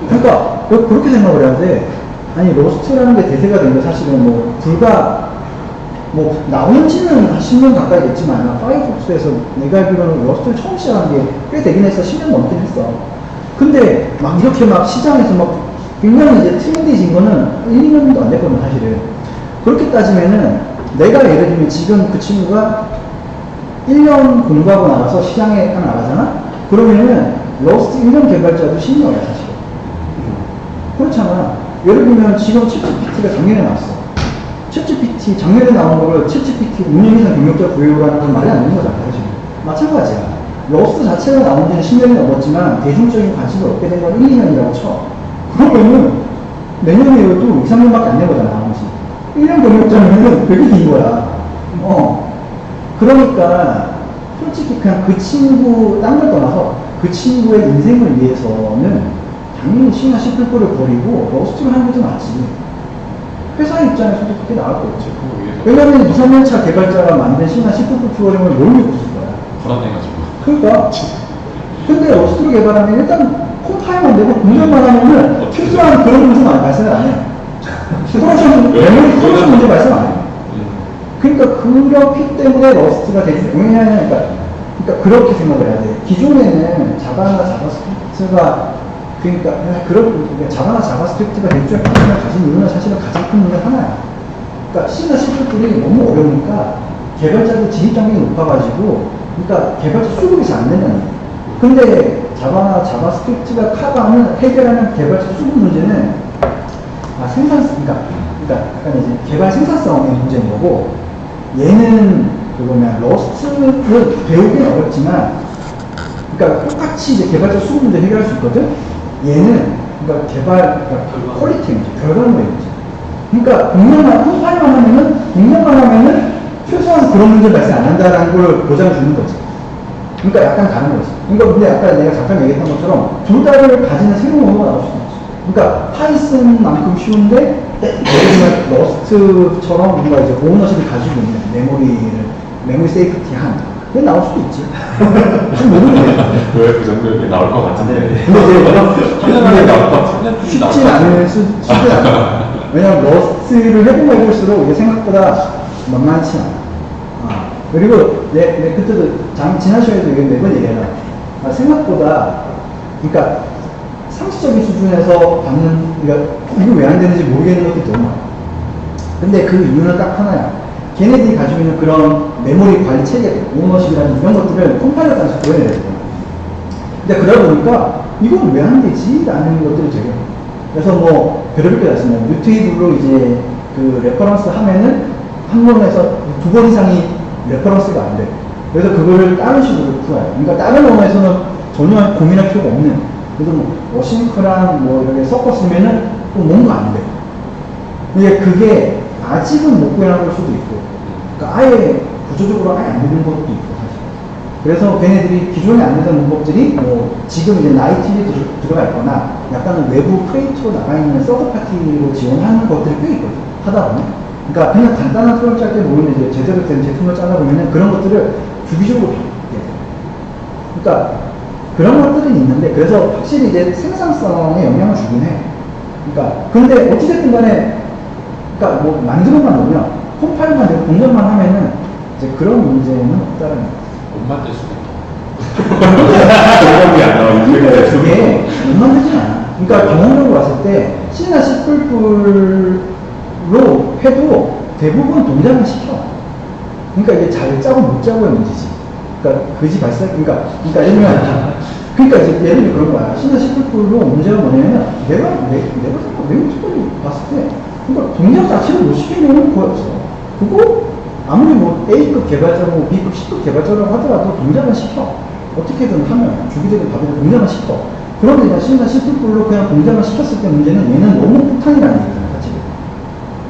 [SPEAKER 1] 그러니까 그렇게 생각을 해야 돼. 아니 러스트라는 게 대세가 된 게 사실은 뭐 불과 뭐 나온 지는 한 10년 가까이 됐지만 파이어폭스에서 내가 알기로는 러스트를 처음 시작한 게 꽤 되긴 했어. 10년 넘긴 했어. 근데 막 이렇게 막 시장에서 막 굉장히 이제 트렌디해진 거는 1, 2년도 안 됐거든 사실은. 그렇게 따지면은 내가 예를 들면 지금 그 친구가 1년 공부하고 나가서 시장에 딱 나가잖아? 그러면은 러스트 1년 개발자도 시니어야 사실. 그렇잖아. 예를 들면 지금 챗GPT가 작년에 나왔어. 챗GPT 작년에 나온 거를 챗GPT 5년 이상 경력자 구해오라는 건 말이 안 되는 거잖아 사실. 마찬가지야. 러스트 자체가 나온 지는 10년이 넘었지만 대중적인 관심을 얻게 된 건 1, 2년이라고 쳐. 그러면은 내년에도 2, 3년밖에 안 된 거잖아 나머지. 1년 경력자면은 되게 긴 거야. 그러니까 솔직히 그냥 그 친구 딴 걸 떠나서 그 친구의 인생을 위해서는 당연히 C나 C++를 버리고 러스트를 하는 게 더 낫지. 회사 입장에서도 그렇게 나을 거겠지. 왜냐면 2, 3년차 개발자가 만든 C나 C++ 프로그램을 뭘 믿고 쓸 거야.
[SPEAKER 2] 불안해가지고.
[SPEAKER 1] 그러니까. 근데 러스트로 개발하면 일단 컴파일만 되고 공정만 하면은 최소한 그런 문제 발생을 안 해. 메모리 커러션 문제 발생 안 해. 그러니까 그렇기 때문에 러스트가 되지. 왜냐하면 그러니까 그렇게 생각을 해야 돼. 기존에는 자바나 자바스크립트가 그러니까 자바나 자바스크립트가 일종의 파트를 가진 이유는 사실은 가장 큰 문제 하나야. 그러니까 C나 C++이 너무 어려우니까 개발자들 진입 장벽이 높아가지고 그러니까 개발자 수급이 잘 안 된다는 거야. 근데 자바나 자바스크립트가 커버하는 해결하는 개발자 수급 문제는 그러니까 약간 이제 개발 생산성의 문제인 거고 얘는 그거면 러스트를 배우기는 어렵지만 그러니까 똑같이 이제 개발자 수급 문제 해결할 수 있거든. 얘는 그러니까 퀄리티 문제, 결과물의 문제. 그러니까 공략만 하면은 최소한 그런 문제 발생 안 한다라는 걸 보장해 주는 거지. 그러니까 약간 다른 거지. 그러니까 근데 아까 내가 잠깐 얘기했던 것처럼 둘 다를 가지는 새로운 언어가 나올 수 있지. 그러니까 파이썬만큼 쉬운데 예를 들면 러스트처럼 뭔가 이제 오너십을 가지고 있는 메모리 세이프티한 그게 나올 수도 있지. 좀 모르겠네.
[SPEAKER 2] 왜 그 정도 이렇게 나올 것 같은데.
[SPEAKER 1] 근데 이제 쉽진 않아. 왜냐면 러스트를 해볼수록 이게 생각보다 만만치 않아. 그리고 내 그때도 지난 시간에도 매번 얘기해라. 생각보다 그러니까 상식적인 수준에서 받는 이거 왜 안 되는지 모르겠는 것들이 너무 많아. 근데 그 이유는 딱 하나야. 걔네들이 가지고 있는 그런 메모리 관리 체계, 오너십이라는 이런 것들을 컴파일러 단에서 구해내야 돼. 근데 그러다 보니까 이건 왜 안 되지? 라는 것들이 되게 그래서 뭐 별의별 게 있습니다. 뮤테이블로 이제 그 레퍼런스 하면은 한 번에서 2번 이상이 레퍼런스가 안 돼. 그래서 그거를 다른 식으로 풀어요. 그러니까 다른 언어에서는 전혀 고민할 필요가 없는. 그래서 뭐 워싱크랑 뭐 이렇게 섞었으면은 또 뭔가 안 돼. 근데 그게 아직은 못 구현한 걸 수도 있고, 그러니까 아예 구조적으로 아예 안 되는 것도 있고 사실. 그래서 걔네들이 기존에 안 되던 문법들이 뭐 지금 이제 나이티브에 들어갈거나 약간은 외부 크리에이터로 나가 있는 서드 파티로 지원하는 것들이 꽤 있거든. 하다 보면. 그러니까 그냥 간단한 프로젝트 할 때 모르는 이제 제대로 된 제품을 짜다 보면은 그런 것들을 주기적으로 바뀌게 돼. 그러니까 그런 것들은 있는데 그래서 확실히 이제 생산성에 영향을 주긴 해. 그러니까 근데 어찌됐든 간에 그러니까 뭐 만들어만 놓으면 컴파일만 되고 동작만 하면은 이제 그런 문제는 없다는 거죠.
[SPEAKER 2] 못 만들 수가 있다. 제목이 안 나오는
[SPEAKER 1] 그게 못 만들진 않아. 그러니까 경험적으로 봤을 때 C나 C++로 해도 대부분 동작은 시켜. 그러니까 이게 잘 짜고 못 짜고의 문제지. 그러니까 그지 발생. 그러니까 예를 들면 그러니까 이제 예를 들면 그런 거야. C나 C++로 문제가 뭐냐면 내가 외국 특별히 봤을 때 그러니까 동작 자체를 못 시키는 거였어. 그거 아무리 뭐 A급 개발자고 B급, C급 개발자라고 하더라도 동작은 시켜. 어떻게든 하면 주기적으로 받으면 동작은 시켜. 그런데 이제 C나 C++로 그냥 동작을 시켰을 때 문제는 얘는 너무 폭탄이라는 얘기잖아, 사실.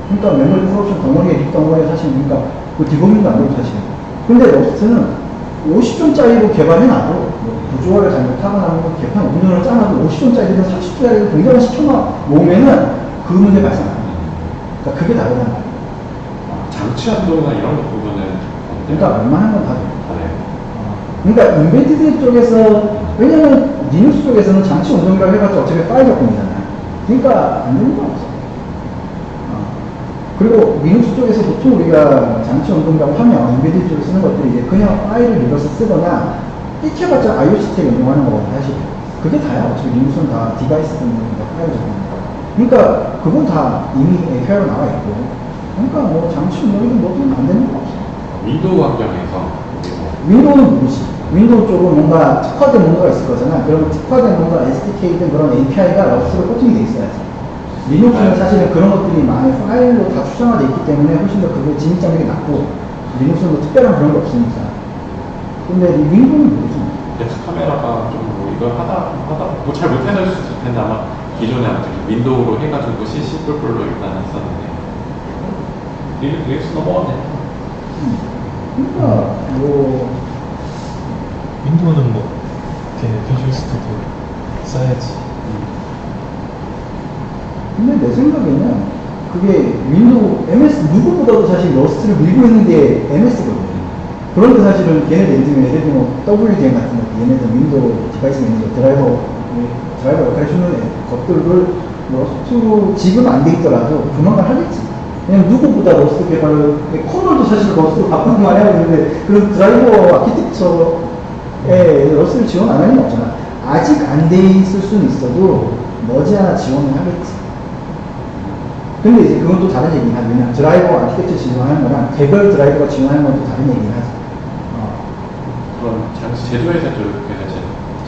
[SPEAKER 1] 그러니까 메모리 프로덕션 덩어리에 립 덩어리에 사실 그러니까 그 디버깅도 안 되고 사실. 근데 러스트는 50점짜리로 개발해놔도 뭐 구조화를 잘못하거나 뭐 개판 운영을 짜놔도 50점짜리든 30점짜리든 동작을 시켜놓으면은 그 문제 발생 안 해. 그러니까 그게 다르단 말이야.
[SPEAKER 2] 장치 한도나 이런 거 보면은
[SPEAKER 1] 그러니까 웬만한 건 다 돼.
[SPEAKER 2] 잘해요.
[SPEAKER 1] 그러니까 인베디드 쪽에서 왜냐면 리눅스 쪽에서는 장치 운동이라고 해봤자 어차피 파일 접근이잖아요. 그러니까 안 되는 건 없어. 그리고 리눅스 쪽에서 보통 우리가 장치 운동이라고 하면 인베디드 쪽에 쓰는 것들이 이제 그냥 파일을 읽어서 쓰거나 익혀봤자 IO 시스템 운동하는 거거든 사실. 그게 다야. 어차피 리눅스는 다 디바이스 때문에 다 파일 접근하는 거. 그러니까 그건 다 이미 API로 나와 있고. 그러니까 뭐 장치 운동이든 뭐든 안 되는 건 없어.
[SPEAKER 2] 윈도우 환경에서
[SPEAKER 1] 윈도우는 모르지. 윈도우 쪽은 뭔가 특화된 뭔가가 있을 거잖아. 그러면 특화된 뭔가 SDK든 그런 API가 러스트로 코팅이 돼 있어야지. 리눅스는 사실은 그런 것들이 많이 파일로 다 추정화되어 있기 때문에 훨씬 더 그게 진입장벽이 낮고, 리눅스는 뭐 특별한 그런 게 없으니까. 근데 이 윈도우는 모르지.
[SPEAKER 2] 덱스 카메라가 좀 뭐 이걸 하다 뭐 잘 못해서 있을 텐데 아마 기존에 아무튼 윈도우로 해가지고 C++로 일단 했었는데 리눅스 넘어갔네.
[SPEAKER 1] 그러니까 뭐
[SPEAKER 3] 윈도우는 뭐 걔네 비주얼 스튜디오 써야지.
[SPEAKER 1] 근데 내 생각에는 그게 윈도우 MS 누구보다도 사실 러스트를 밀고 있는 게 MS거든. 그런데 사실은 걔네들 예를 들면 WDM 같은 거 얘네들 윈도우 디바이스 매니저 드라이버 역할을 해주는 것들을 러스트로 지금 안 돼 있더라도 조만간 하겠지. 왜냐면 누구보다 러스트 개발을 커널도 사실 러스트로 바꾸는 거 해야 되는데 그런 드라이버 아키텍처에 러스트를 지원 안 하는 게 없잖아. 아직 안 돼 있을 수는 있어도 머지않아 지원을 하겠지. 근데 이제 그건 또 다른 얘기긴 하지. 왜냐면 드라이버 아키텍처 지원하는 거랑 개별 드라이버가 지원하는 건 또 다른 얘기긴 하지.
[SPEAKER 2] 그럼 장치 제조회사 쪽에서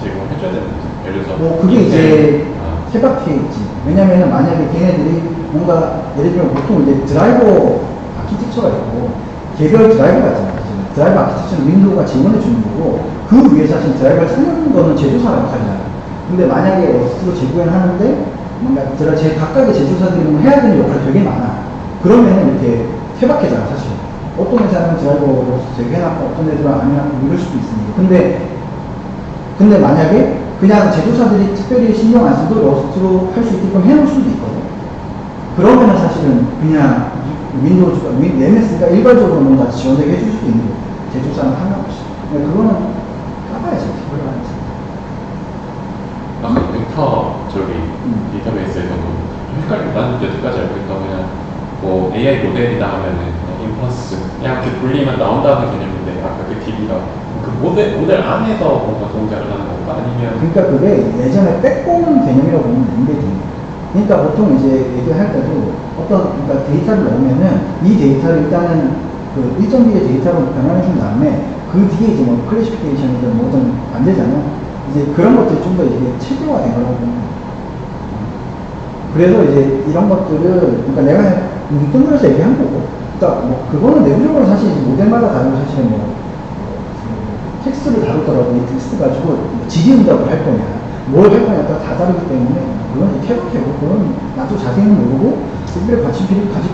[SPEAKER 2] 제공해줘야 되는 거죠. 예를 들어서
[SPEAKER 1] 뭐 그게 이제 케바케 있지. 왜냐면은 만약에 걔네들이 뭔가 예를 들면 보통 이제 드라이버 아키텍처가 있고 개별 드라이버가 있잖아요. 드라이버 아키텍처는 윈도우가 지원해 주는 거고 그 위에 사실 드라이버를 찾는 거는 제조사 역할이잖아요. 근데 만약에 러스트로 재구현을 하는데 뭔가 각각의 제조사들이 뭐 해야 되는 역할이 되게 많아. 그러면은 이렇게 케바케잖아 사실. 어떤 회사는 드라이버로 재개해놨고 어떤 애들은 안 해놨고 이럴 수도 있으니까. 근데 만약에 그냥 제조사들이 특별히 신경 안 써도 러스트로 할 수 있게끔 해놓을 수도 있거든. 그러면은 사실은 그냥 윈도우즈가, MS가 일괄적으로 뭔가 지원되게 해줄 수도 있는 거고, 제조사는 상관없이. 그거는 까봐야지, 올라가야지.
[SPEAKER 2] 아까 벡터 데이터베이스에서도 좀 헷갈리고 나는 여태까지 알고 있던 그냥 뭐 AI 모델이다 하면은 인퍼런스 그냥 이렇게 돌리면 나온다는 개념인데 아까 그 DB가 그 모델 안에서 뭔가 동작을 하는 건가 아니면
[SPEAKER 1] 그러니까 그게 예전에 빼꼼 개념이라고 보면 되는데, 그러니까 보통 이제 얘기할 때도 그러니까 데이터를 넣으면은 이 데이터를 일단은 그 일정 기의 데이터로 변환해 준 다음에 그 뒤에 이제 뭐 클래시피케이션이든 뭐든 만들잖아. 이제 그런 것들이 좀 더 이게 체계화된 거라고 보면 돼. 그래서 이제 이런 것들을 그러니까 내가 뭉뚱그려서 얘기한 거고 그러니까 뭐 그거는 내부적으로 사실 모델마다 다르고 사실은 텍스트를 다루더라도 이 텍스트 가지고 질의응답을 할 거냐 뭘 할 거냐가 다 다르기 때문에 그건 이제 캐릭터고 그건 나도 자세히는 모르고 스피를 가질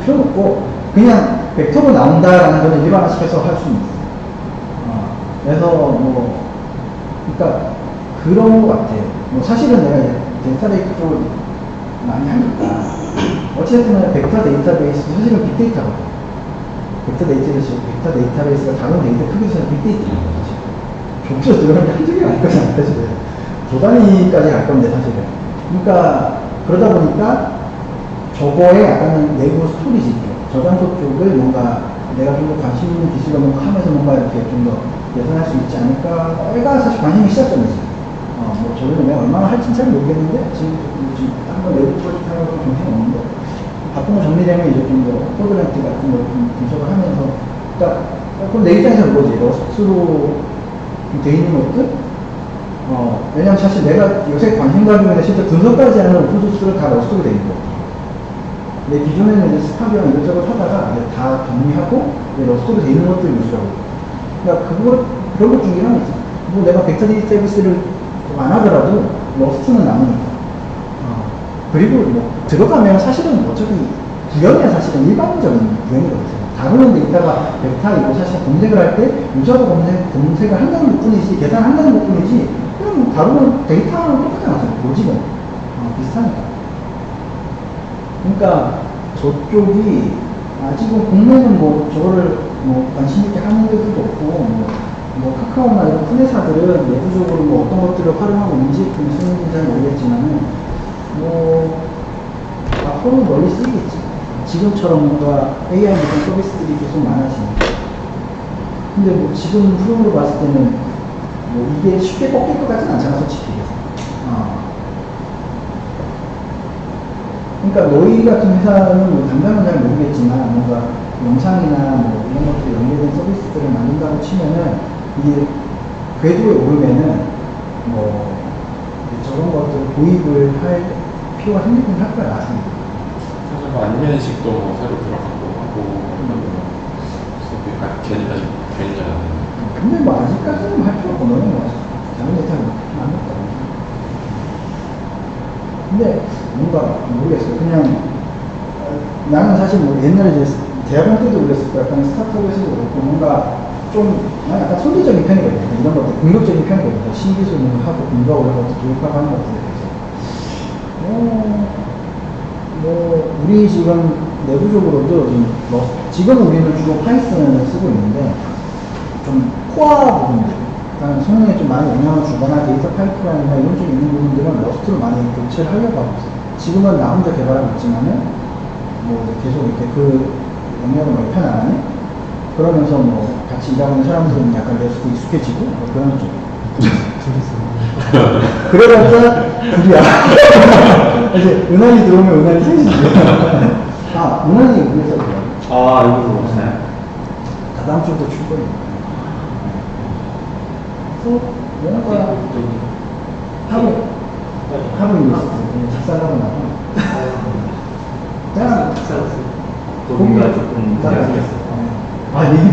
[SPEAKER 1] 필요는 없고 그냥 벡터로 나온다라는 거는 일반화시켜서 할 수는 있어요. 그래서 뭐 그러니까 그런 것 같아요. 뭐 사실은 내가 데이터베이스 쪽을 많이 하니까 어쨌든 벡터 데이터베이스 사실은 빅데이터거든. 벡터 데이터베이스가 다른 데이터 크기에서는 빅데이터거든. 사실 좁혀서 들어가는 게 한두 개가 아닐 거잖아. 사실은 조 단위까지 갈 건데 사실은. 그러니까 그러다 보니까 저거에 약간 내부 스토리지 있죠. 저장소 쪽을 뭔가 내가 좀 더 관심 있는 기술을 뭔가 하면서 뭔가 이렇게 좀 더 개선할 수 있지 않을까. 애가 사실 관심이 시작점이지. 뭐 저는 내가 얼마나 할지는 잘 모르겠는데 지금 한번 내부 프로젝트 하는 건 정신이 없는데 바쁜 거 정리되면 이제 좀 더 코드랭트 같은 걸 좀 분석을 하면서 그러니까 그럼 내 입장에서는 뭐지? 러스트로 돼 있는 것들 왜냐면 사실 내가 요새 관심 가지고 있는 실제 분석까지 하는 오픈소스를 다 러스트로 돼 있는 거. 내 기존에는 이제 스탑이랑 이것저것 하다가 이제 다 정리하고 이제 러스트로 돼 있는 것들 위주라고. 그러니까 그런 것 중에 하나이지. 뭐 내가 벡터 데이터베이스를 안 하더라도 러스트는 남으니까. 그리고 뭐 들어가면 사실은 어차피 구현이야 사실은 일반적인 구현이거든요. 다루는 데이터가 벡터이고 사실 검색을 할 때 유저가 검색을 한다는 것 뿐이지 계산한다는 것 뿐이지 그냥 다루는 데이터랑 똑같잖아. 로직은 비슷하니까. 그러니까 저쪽이 아직은 국내는 뭐 저거를 뭐 관심 있게 하는 데도 없고 뭐 카카오나 이런 큰 회사들은 내부적으로 뭐 어떤 것들을 활용하고 있는지 쓰는지 잘 모르겠지만은 뭐 앞으로 멀리 쓰이겠지. 지금처럼 뭔가 AI 무슨 서비스들이 계속 많아지니까. 근데 뭐 지금 흐름으로 봤을 때는 뭐 이게 쉽게 꺾일 것 같진 않잖아 솔직히. 그러니까 너희 같은 회사는 뭐 당장은 잘 모르겠지만 뭔가 영상이나 뭐 이런 것들이 연계된 서비스들을 만든다고 치면은 이게 궤도에 오르면은 뭐 저런 것들을 도입을 할 필요가 생기긴 할 거야 나중에.
[SPEAKER 2] 사실 뭐 안면식도 뭐 새로 들어가고 하고 괜히 잘하네.
[SPEAKER 1] 근데 뭐 아직까지는 할 필요가 없는 거 같아. 다른 데이터는 안 했다. 근데 뭔가 모르겠어요. 그냥 나는 사실 뭐 옛날에 이제 대학원 때도 그랬을 거 약간 스타트업에서도 그렇고 뭔가 좀 약간 선제적인 편이거든요. 이런 것들 공격적인 편이거든요. 신기술을 하고 공부하고 이런 것들 교육하고 하는 것들에 대해서 뭐 우리 지금 내부적으로도 지금 우리는 주로 파이썬을 쓰고 있는데 좀 코어 부분들 그러니까 성능에 좀 많이 영향을 주거나 데이터 파이프라인이나 이런 쪽에 있는 부분들은 러스트로 많이 교체를 하려고 하고 있어요. 지금은 나 혼자 개발하고 있지만은 뭐 계속 이렇게 그 영역을 넓혀나가는 그러면서 뭐 같이 일하고 있는 사람들은 약간 러스트 익숙해지고 뭐 그런 쪽. 그러다가 둘이야. 이제 은환이 들어오면 은환이 셋이지. 은환이 위해서 그래요.
[SPEAKER 4] 여기서 오시나요?
[SPEAKER 1] 다다음 주부터 출근이에요. 뭔가 하루 일했어요. 작살하고 나서 그냥
[SPEAKER 4] 고기가 조금
[SPEAKER 1] 따라갔어요.
[SPEAKER 4] 생겼어요.
[SPEAKER 1] 얘기